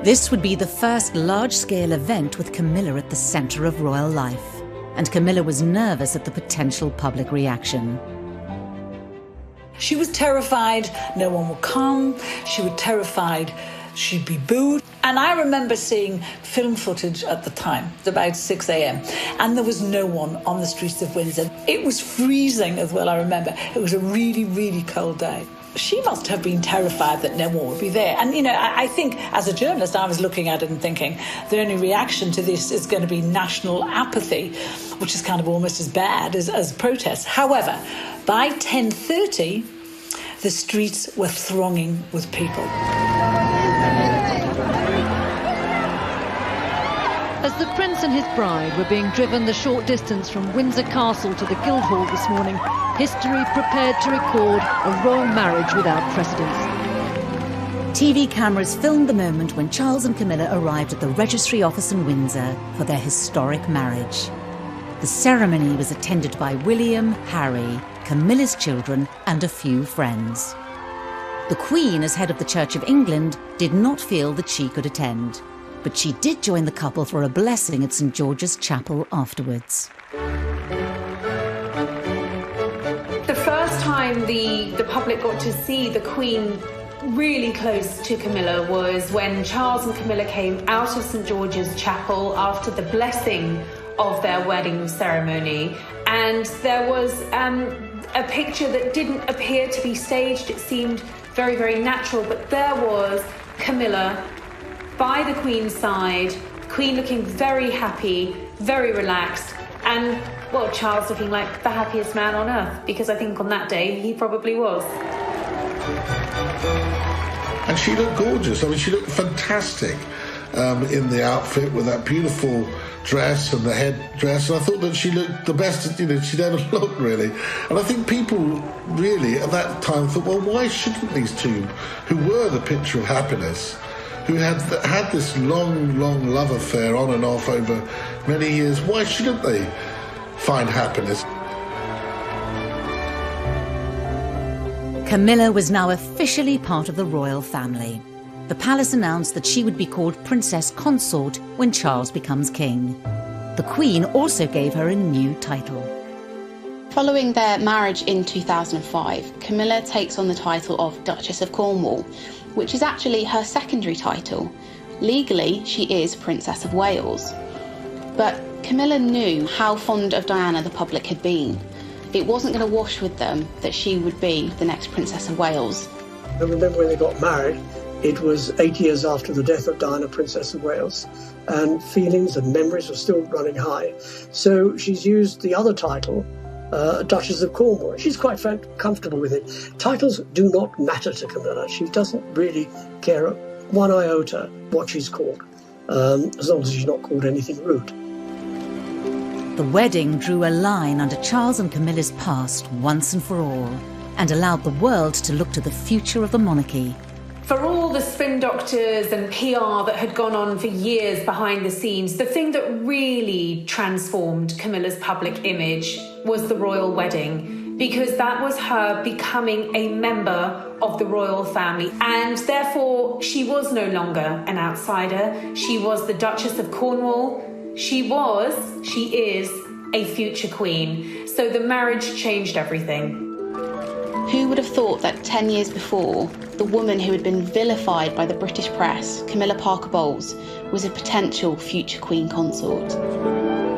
This would be the first large-scale event with Camilla at the centre of royal life, and Camilla was nervous at the potential public reaction. She was terrified no one would come. She was terrified she'd be booed. And I remember seeing film footage at the time, about 6 a.m, and there was no one on the streets of Windsor. It was freezing as well, I remember. It was a really, really cold day. She must have been terrified that no one would be there. And, I think as a journalist, I was looking at it and thinking the only reaction to this is going to be national apathy, which is kind of almost as bad as protests. However, by 10:30, the streets were thronging with people. As the Prince and his bride were being driven the short distance from Windsor Castle to the Guildhall this morning, history prepared to record a royal marriage without precedent. TV cameras filmed the moment when Charles and Camilla arrived at the registry office in Windsor for their historic marriage. The ceremony was attended by William, Harry, Camilla's children and a few friends. The Queen, as head of the Church of England, did not feel that she could attend, but she did join the couple for a blessing at St George's Chapel afterwards. The first time the public got to see the Queen really close to Camilla was when Charles and Camilla came out of St George's Chapel after the blessing of their wedding ceremony, and there was a picture that didn't appear to be staged. It seemed very, very natural, but there was Camilla by the Queen's side, the Queen looking very happy, very relaxed, and, well, Charles looking like the happiest man on earth, because I think on that day he probably was. And she looked gorgeous. I mean, she looked fantastic in the outfit with that beautiful dress and the headdress. And I thought that she looked the best, she'd ever looked, really. And I think people really at that time thought, well, why shouldn't these two, who were the picture of happiness, who had this long, long love affair on and off over many years, why shouldn't they find happiness? Camilla was now officially part of the royal family. The palace announced that she would be called Princess Consort when Charles becomes king. The Queen also gave her a new title. Following their marriage in 2005, Camilla takes on the title of Duchess of Cornwall, which is actually her secondary title. Legally, she is Princess of Wales. But Camilla knew how fond of Diana the public had been. It wasn't going to wash with them that she would be the next Princess of Wales. I remember when they got married, it was 8 years after the death of Diana, Princess of Wales, and feelings and memories were still running high. So she's used the other title, Duchess of Cornwall. She's quite comfortable with it. Titles do not matter to Camilla. She doesn't really care one iota what she's called, as long as she's not called anything rude. The wedding drew a line under Charles and Camilla's past once and for all, and allowed the world to look to the future of the monarchy. For all the spin doctors and PR that had gone on for years behind the scenes, the thing that really transformed Camilla's public image was the royal wedding, because that was her becoming a member of the royal family, and therefore she was no longer an outsider. She was the Duchess of Cornwall. She is a future queen. So the marriage changed everything. Who would have thought that 10 years before, the woman who had been vilified by the British press, Camilla Parker Bowles, was a potential future queen consort?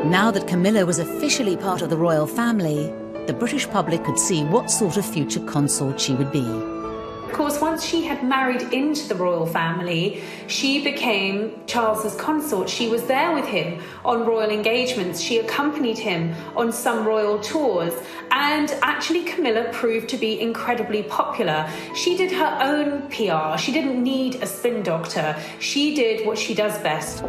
Now that Camilla was officially part of the royal family, the British public could see what sort of future consort she would be. Of course, once she had married into the royal family, she became Charles's consort. She was there with him on royal engagements. She accompanied him on some royal tours. And actually, Camilla proved to be incredibly popular. She did her own PR. She didn't need a spin doctor. She did what she does best.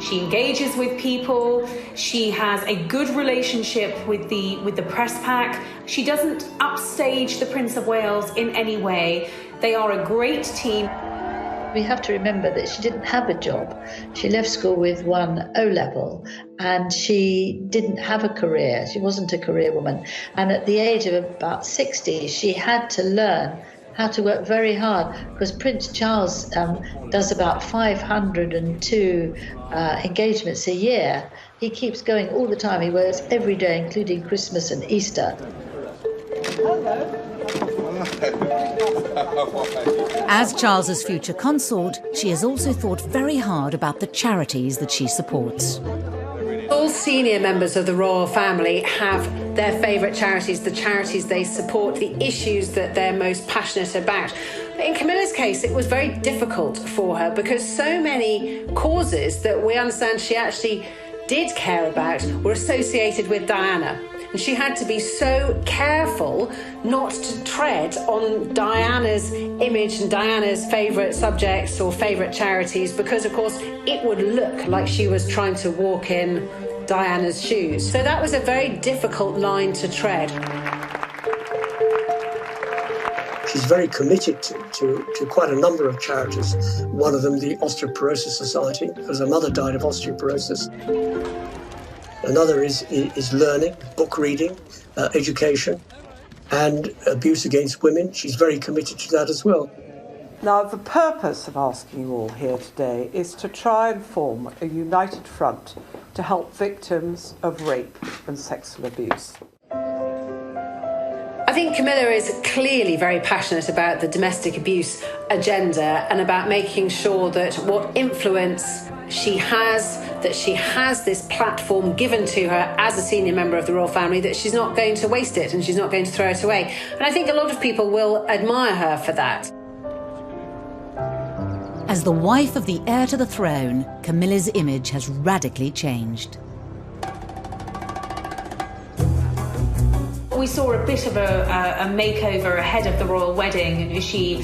She engages with people. She has a good relationship with the press pack. She doesn't upstage the Prince of Wales in any way. They are a great team. We have to remember that she didn't have a job. She left school with one O-level and she didn't have a career. She wasn't a career woman. And at the age of about 60, she had to learn how to work very hard, because Prince Charles does about 502 engagements a year. He keeps going all the time. He works every day, including Christmas and Easter. Hello. As Charles's future consort, she has also thought very hard about the charities that she supports. All senior members of the royal family have their favourite charities, the charities they support, the issues that they're most passionate about. But in Camilla's case, it was very difficult for her because so many causes that we understand she actually did care about were associated with Diana. And she had to be so careful not to tread on Diana's image and Diana's favourite subjects or favourite charities because, of course, it would look like she was trying to walk in Diana's shoes. So that was a very difficult line to tread. She's very committed to quite a number of charities. One of them, the Osteoporosis Society, because her mother died of osteoporosis. Another is learning, book reading, education, and abuse against women. She's very committed to that as well. Now, the purpose of asking you all here today is to try and form a united front to help victims of rape and sexual abuse. I think Camilla is clearly very passionate about the domestic abuse agenda and about making sure that what influence she has, that she has this platform given to her as a senior member of the royal family, that she's not going to waste it and she's not going to throw it away. And I think a lot of people will admire her for that. As the wife of the heir to the throne, Camilla's image has radically changed. We saw a bit of a makeover ahead of the royal wedding. She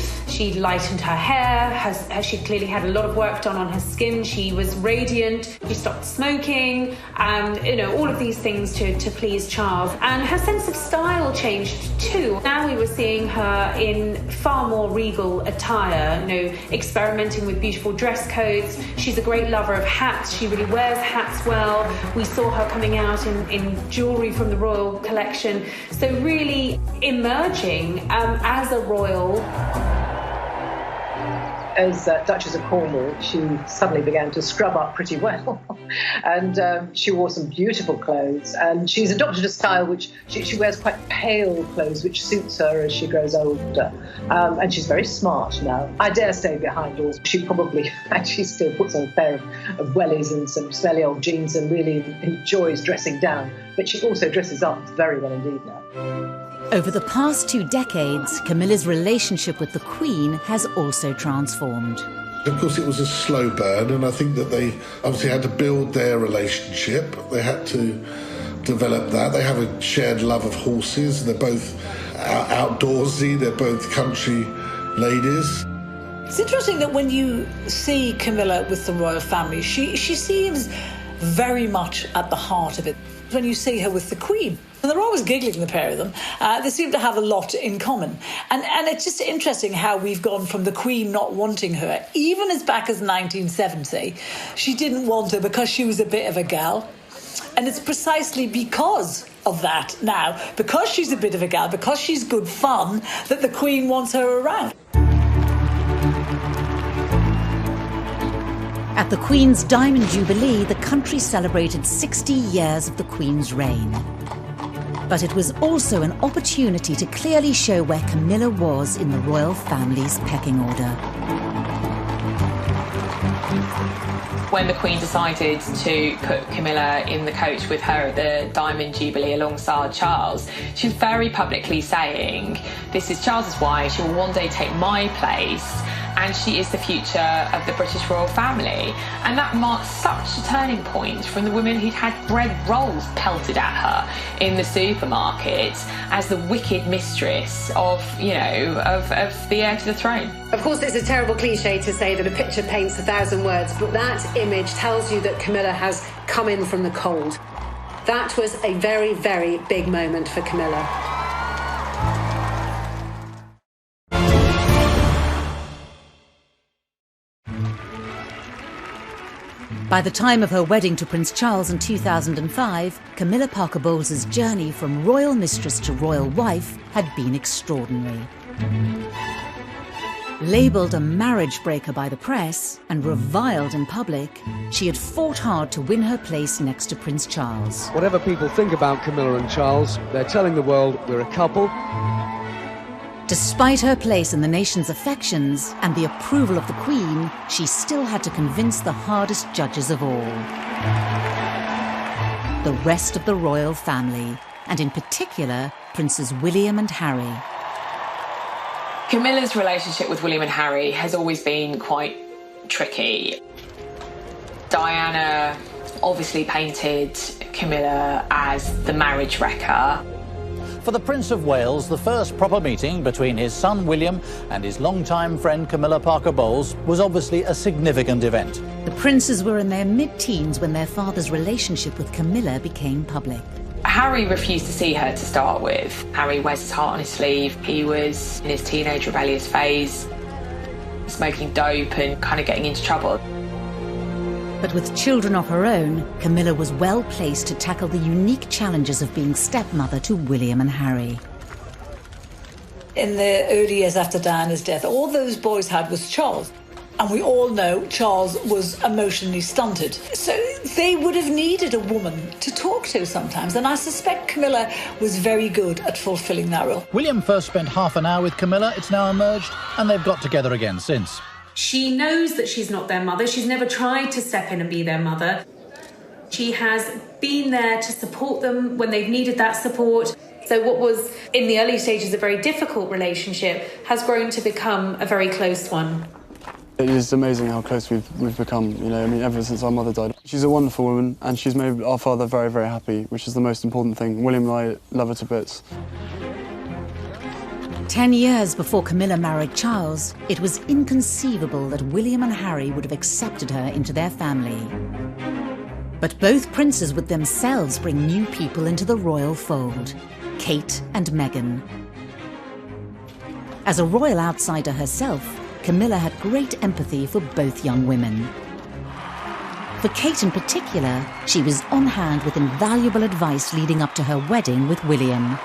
lightened her hair, she clearly had a lot of work done on her skin. She was radiant, she stopped smoking, all of these things to please Charles. And her sense of style changed too. Now we were seeing her in far more regal attire, experimenting with beautiful dress codes. She's a great lover of hats, she really wears hats well. We saw her coming out in jewellery from the royal collection. So really emerging as a royal. As Duchess of Cornwall, she suddenly began to scrub up pretty well. And she wore some beautiful clothes. And she's adopted a style which she wears quite pale clothes, which suits her as she grows older. And she's very smart now. I dare say behind doors, she probably actually still puts on a pair of wellies and some smelly old jeans and really enjoys dressing down. But she also dresses up very well indeed now. Over the past 2 decades, Camilla's relationship with the Queen has also transformed. Of course, it was a slow burn, and I think that they obviously had to build their relationship. They had to develop that. They have a shared love of horses. They're both outdoorsy. They're both country ladies. It's interesting that when you see Camilla with the royal family, she seems very much at the heart of it. When you see her with the Queen, and they're always giggling, the pair of them, they seem to have a lot in common. And it's just interesting how we've gone from the Queen not wanting her, even as back as 1970, she didn't want her because she was a bit of a gal. And it's precisely because of that now, because she's a bit of a gal, because she's good fun, that the Queen wants her around. At the Queen's Diamond Jubilee, the country celebrated 60 years of the Queen's reign. But it was also an opportunity to clearly show where Camilla was in the royal family's pecking order. When the Queen decided to put Camilla in the coach with her at the Diamond Jubilee alongside Charles, she was very publicly saying, "This is Charles's wife, she will one day take my place, and she is the future of the British royal family." And that marked such a turning point from the woman who'd had bread rolls pelted at her in the supermarket as the wicked mistress of the heir to the throne. Of course, it's a terrible cliche to say that a picture paints 1,000 words, but that image tells you that Camilla has come in from the cold. That was a very, very big moment for Camilla. By the time of her wedding to Prince Charles in 2005, Camilla Parker Bowles' journey from royal mistress to royal wife had been extraordinary. Labelled a marriage breaker by the press and reviled in public, she had fought hard to win her place next to Prince Charles. Whatever people think about Camilla and Charles, they're telling the world we're a couple. Despite her place in the nation's affections and the approval of the Queen, she still had to convince the hardest judges of all. The rest of the royal family, and in particular, Princes William and Harry. Camilla's relationship with William and Harry has always been quite tricky. Diana obviously painted Camilla as the marriage wrecker. For the Prince of Wales, the first proper meeting between his son William and his longtime friend Camilla Parker Bowles was obviously a significant event. The princes were in their mid-teens when their father's relationship with Camilla became public. Harry refused to see her to start with. Harry wears his heart on his sleeve. He was in his teenage rebellious phase, smoking dope and kind of getting into trouble. But with children of her own, Camilla was well placed to tackle the unique challenges of being stepmother to William and Harry. In the early years after Diana's death, all those boys had was Charles. And we all know Charles was emotionally stunted. So they would have needed a woman to talk to sometimes. And I suspect Camilla was very good at fulfilling that role. William first spent half an hour with Camilla, it's now emerged, and they've got together again since. She knows that she's not their mother. She's never tried to step in and be their mother. She has been there to support them when they've needed that support. So what was, in the early stages, a very difficult relationship has grown to become a very close one. It is amazing how close we've become, you know, I mean, ever since our mother died. She's a wonderful woman, and she's made our father very, very happy, which is the most important thing. William and I love her to bits. 10 years before Camilla married Charles, it was inconceivable that William and Harry would have accepted her into their family. But both princes would themselves bring new people into the royal fold, Kate and Meghan. As a royal outsider herself, Camilla had great empathy for both young women. For Kate in particular, she was on hand with invaluable advice leading up to her wedding with William.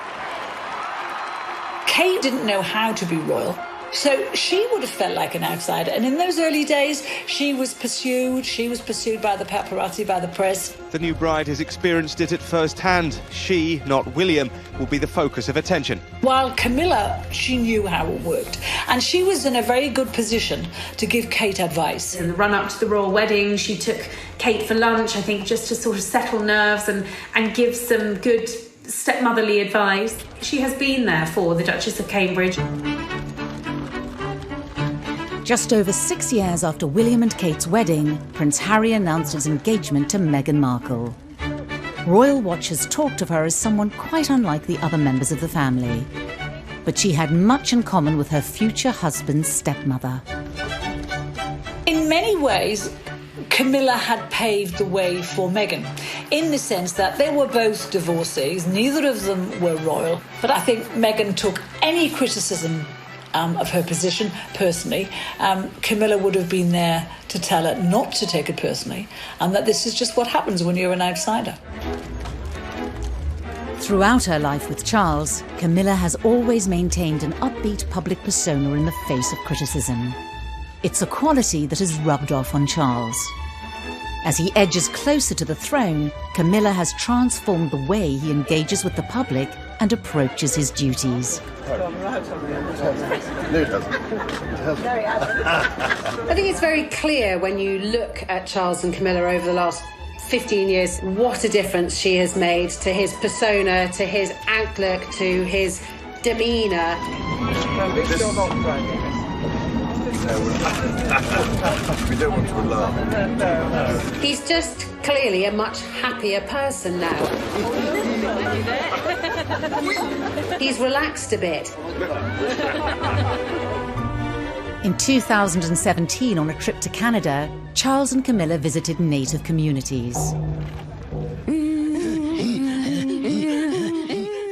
Kate didn't know how to be royal, so she would have felt like an outsider. And in those early days, she was pursued by the paparazzi, by the press. The new bride has experienced it at first hand. She, not William, will be the focus of attention. While Camilla, she knew how it worked, and she was in a very good position to give Kate advice. In the run-up to the royal wedding, she took Kate for lunch, I think, just to sort of settle nerves and give some good stepmotherly advice. She has been there for the Duchess of Cambridge. Just over 6 years after William and Kate's wedding, Prince Harry announced his engagement to Meghan Markle. Royal watchers talked of her as someone quite unlike the other members of the family. But she had much in common with her future husband's stepmother. In many ways, Camilla had paved the way for Meghan, in the sense that they were both divorcees, neither of them were royal. But I think Meghan took any criticism of her position personally. Camilla would have been there to tell her not to take it personally, and that this is just what happens when you're an outsider. Throughout her life with Charles, Camilla has always maintained an upbeat public persona in the face of criticism. It's a quality that has rubbed off on Charles. As he edges closer to the throne, Camilla has transformed the way he engages with the public and approaches his duties. I think it's very clear when you look at Charles and Camilla over the last 15 years what a difference she has made to his persona, to his outlook, to his demeanour. We don't want to alarm. He's just clearly a much happier person now. He's relaxed a bit. In 2017, on a trip to Canada, Charles and Camilla visited native communities.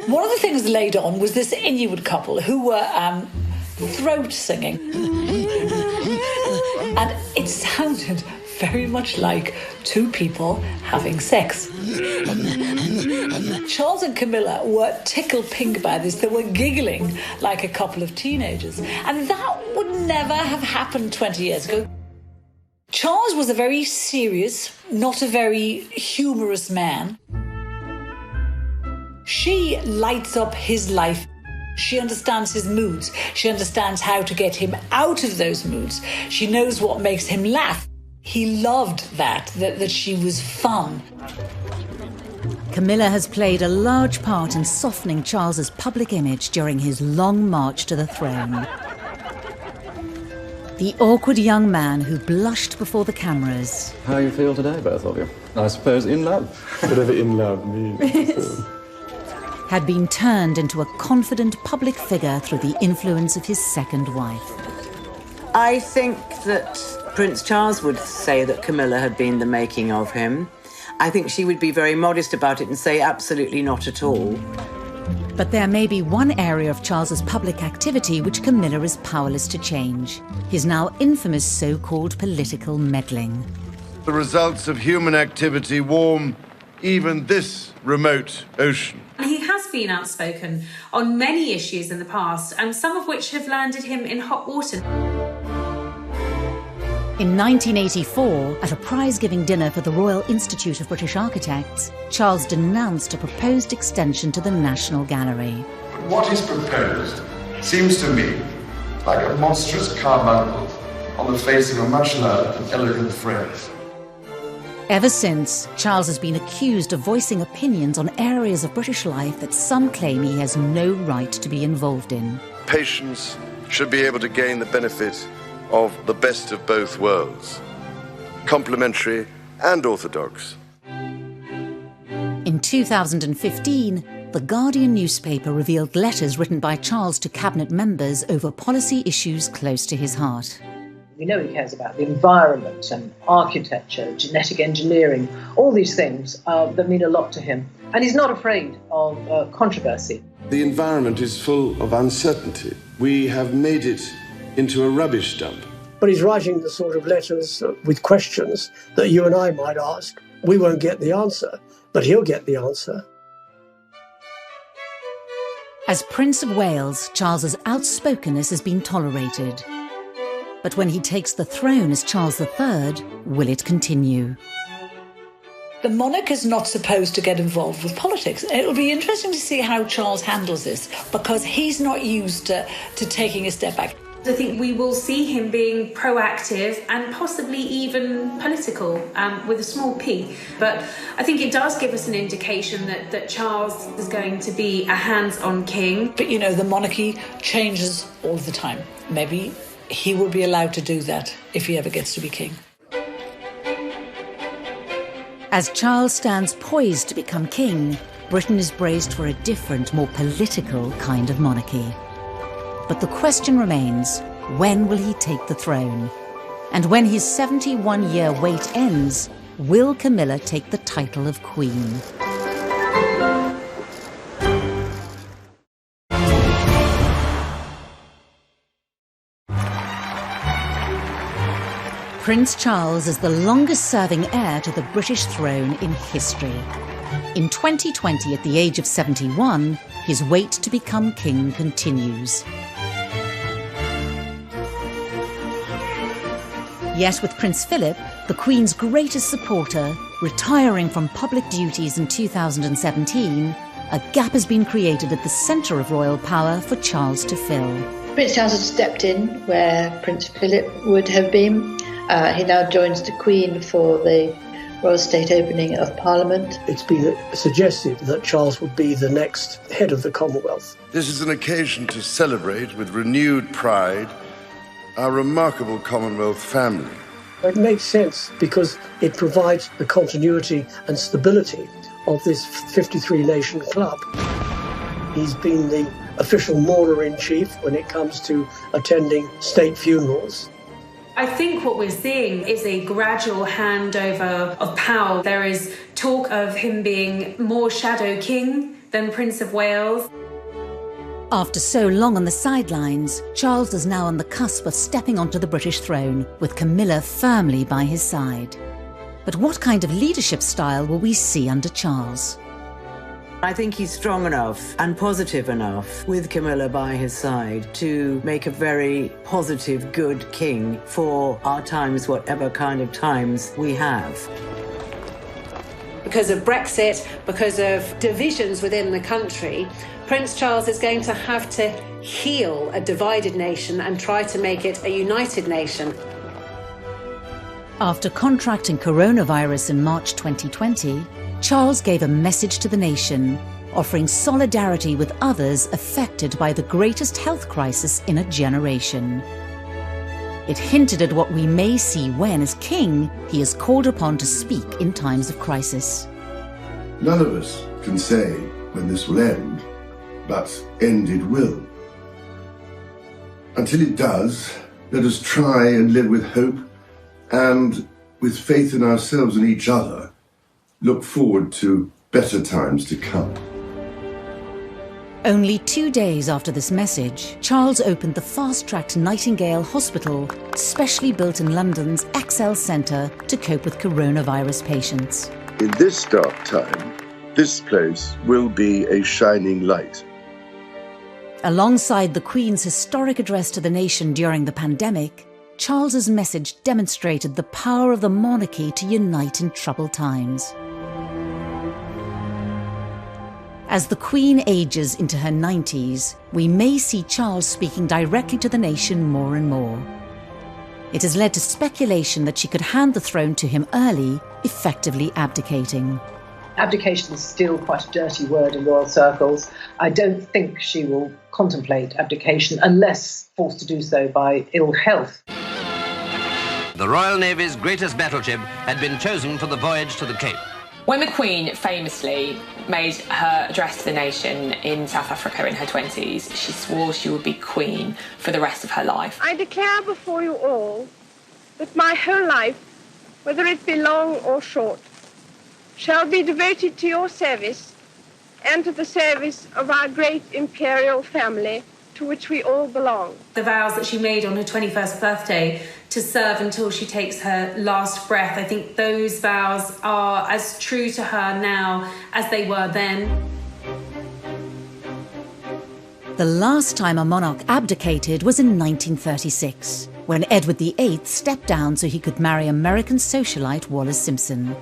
One of the things laid on was this Inuit couple who were throat singing. And it sounded very much like two people having sex. Charles and Camilla were tickled pink by this. They were giggling like a couple of teenagers. And that would never have happened 20 years ago. Charles was a very serious, not a very humorous man. She lights up his life She understands his moods. She understands how to get him out of those moods. She knows what makes him laugh. He loved that she was fun. Camilla has played a large part in softening Charles's public image during his long march to the throne. The awkward young man who blushed before the cameras. How you feel today, both of you? I suppose in love. Whatever in love means. Had been turned into a confident public figure through the influence of his second wife. I think that Prince Charles would say that Camilla had been the making of him. I think she would be very modest about it and say absolutely not at all. But there may be one area of Charles's public activity which Camilla is powerless to change. His now infamous so-called political meddling. The results of human activity warm even this remote ocean. He has been outspoken on many issues in the past, and some of which have landed him in hot water. In 1984, at a prize-giving dinner for the Royal Institute of British Architects, Charles denounced a proposed extension to the National Gallery. What is proposed seems to me like a monstrous carbuncle on the face of a much loved and elegant phrase. Ever since, Charles has been accused of voicing opinions on areas of British life that some claim he has no right to be involved in. Patients should be able to gain the benefit of the best of both worlds, complementary and orthodox. In 2015, the Guardian newspaper revealed letters written by Charles to cabinet members over policy issues close to his heart. We know he cares about the environment and architecture, genetic engineering, all these things that mean a lot to him. And he's not afraid of controversy. The environment is full of uncertainty. We have made it into a rubbish dump. But he's writing the sort of letters with questions that you and I might ask. We won't get the answer, but he'll get the answer. As Prince of Wales, Charles's outspokenness has been tolerated. But when he takes the throne as Charles III, will it continue? The monarch is not supposed to get involved with politics. It will be interesting to see how Charles handles this, because he's not used to taking a step back. I think we will see him being proactive and possibly even political, with a small p. But I think it does give us an indication that Charles is going to be a hands-on king. But, you know, the monarchy changes all the time. Maybe he will be allowed to do that if he ever gets to be king. As Charles stands poised to become king, Britain is braced for a different, more political kind of monarchy. But the question remains, when will he take the throne? And when his 71-year wait ends, will Camilla take the title of Queen? Prince Charles is the longest-serving heir to the British throne in history. In 2020, at the age of 71, his wait to become king continues. Yet with Prince Philip, the Queen's greatest supporter, retiring from public duties in 2017, a gap has been created at the centre of royal power for Charles to fill. Prince Charles has stepped in where Prince Philip would have been. He now joins the Queen for the Royal State opening of Parliament. It's been suggested that Charles would be the next head of the Commonwealth. This is an occasion to celebrate with renewed pride our remarkable Commonwealth family. It makes sense because it provides the continuity and stability of this 53-nation club. He's been the official mourner-in-chief when it comes to attending state funerals. I think what we're seeing is a gradual handover of power. There is talk of him being more shadow king than Prince of Wales. After so long on the sidelines, Charles is now on the cusp of stepping onto the British throne, with Camilla firmly by his side. But what kind of leadership style will we see under Charles? I think he's strong enough and positive enough, with Camilla by his side, to make a very positive, good king for our times, whatever kind of times we have. Because of Brexit, because of divisions within the country, Prince Charles is going to have to heal a divided nation and try to make it a united nation. After contracting coronavirus in March 2020, Charles gave a message to the nation, offering solidarity with others affected by the greatest health crisis in a generation. It hinted at what we may see when, as king, he is called upon to speak in times of crisis. None of us can say when this will end, but end it will. Until it does, let us try and live with hope and, with faith in ourselves and each other, look forward to better times to come. Only 2 days after this message, Charles opened the fast-tracked Nightingale Hospital, specially built in London's XL Centre to cope with coronavirus patients. In this dark time, this place will be a shining light. Alongside the Queen's historic address to the nation during the pandemic, Charles's message demonstrated the power of the monarchy to unite in troubled times. As the Queen ages into her 90s, we may see Charles speaking directly to the nation more and more. It has led to speculation that she could hand the throne to him early, effectively abdicating. Abdication is still quite a dirty word in royal circles. I don't think she will contemplate abdication unless forced to do so by ill health. The Royal Navy's greatest battleship had been chosen for the voyage to the Cape. When the Queen famously made her address to the nation in South Africa in her 20s, she swore she would be Queen for the rest of her life. I declare before you all that my whole life, whether it be long or short, shall be devoted to your service and to the service of our great imperial family to which we all belong. The vows that she made on her 21st birthday to serve until she takes her last breath, I think those vows are as true to her now as they were then. The last time a monarch abdicated was in 1936, when Edward VIII stepped down so he could marry American socialite Wallis Simpson.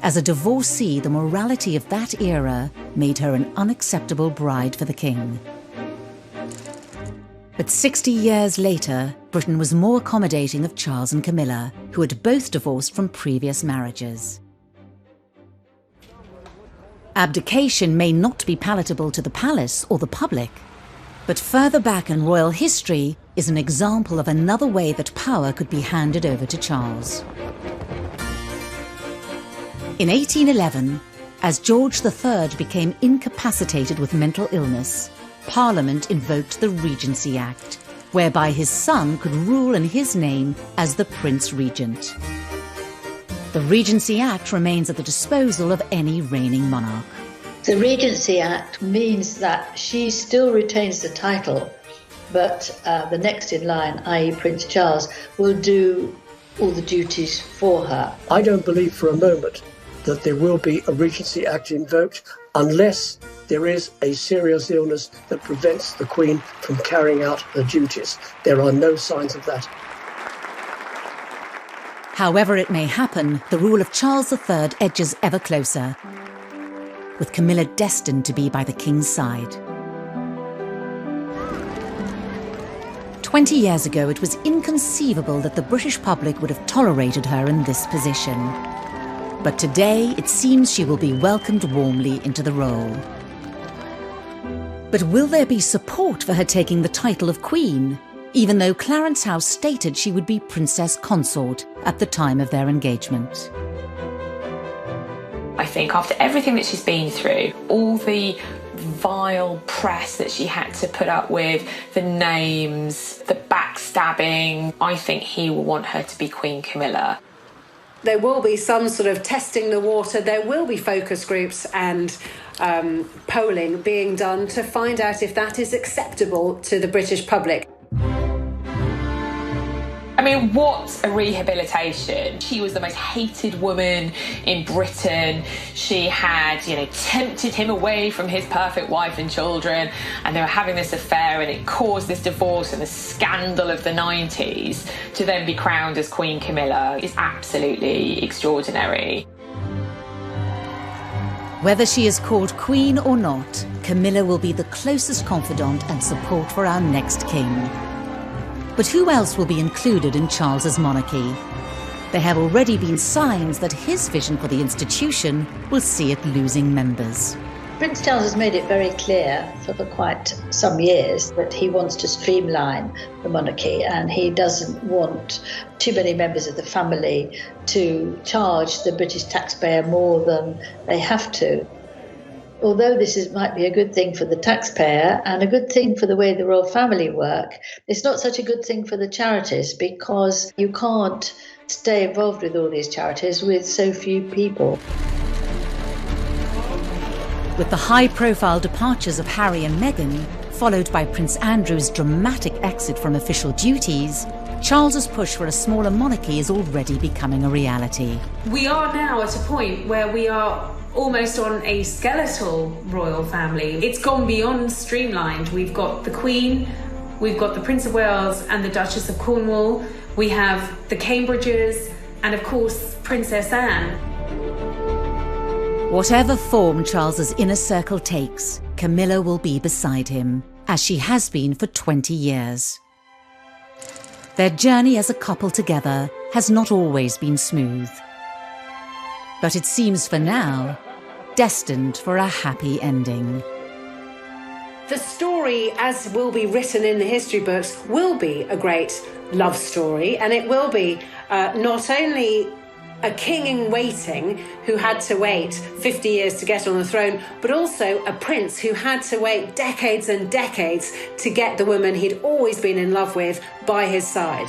As a divorcee, the morality of that era made her an unacceptable bride for the king. But 60 years later, Britain was more accommodating of Charles and Camilla, who had both divorced from previous marriages. Abdication may not be palatable to the palace or the public, but further back in royal history is an example of another way that power could be handed over to Charles. In 1811, as George III became incapacitated with mental illness, Parliament invoked the Regency Act, whereby his son could rule in his name as the Prince Regent. The Regency Act remains at the disposal of any reigning monarch. The Regency Act means that she still retains the title, but the next in line, i.e. Prince Charles, will do all the duties for her. I don't believe for a moment that there will be a Regency Act invoked unless there is a serious illness that prevents the Queen from carrying out her duties. There are no signs of that. However it may happen, the rule of Charles III edges ever closer, with Camilla destined to be by the king's side. 20 years ago, it was inconceivable that the British public would have tolerated her in this position. But today, it seems she will be welcomed warmly into the role. But will there be support for her taking the title of Queen, even though Clarence House stated she would be Princess Consort at the time of their engagement? I think after everything that she's been through, all the vile press that she had to put up with, the names, the backstabbing, I think he will want her to be Queen Camilla. There will be some sort of testing the water. There will be focus groups and polling being done to find out if that is acceptable to the British public. I mean, what a rehabilitation. She was the most hated woman in Britain. She had, tempted him away from his perfect wife and children, and they were having this affair, and it caused this divorce and the scandal of the 90s. To then be crowned as Queen Camilla is absolutely extraordinary. Whether she is called queen or not, Camilla will be the closest confidant and support for our next king. But who else will be included in Charles's monarchy? There have already been signs that his vision for the institution will see it losing members. Prince Charles has made it very clear for quite some years that he wants to streamline the monarchy, and he doesn't want too many members of the family to charge the British taxpayer more than they have to. Although might be a good thing for the taxpayer and a good thing for the way the royal family work, it's not such a good thing for the charities, because you can't stay involved with all these charities with so few people. With the high-profile departures of Harry and Meghan, followed by Prince Andrew's dramatic exit from official duties, Charles's push for a smaller monarchy is already becoming a reality. We are now at a point where we are almost on a skeletal royal family. It's gone beyond streamlined. We've got the Queen, we've got the Prince of Wales and the Duchess of Cornwall, we have the Cambridges, and of course, Princess Anne. Whatever form Charles's inner circle takes, Camilla will be beside him, as she has been for 20 years. Their journey as a couple together has not always been smooth. But it seems for now, destined for a happy ending. The story, as will be written in the history books, will be a great love story, and it will be not only a king in waiting who had to wait 50 years to get on the throne, but also a prince who had to wait decades and decades to get the woman he'd always been in love with by his side.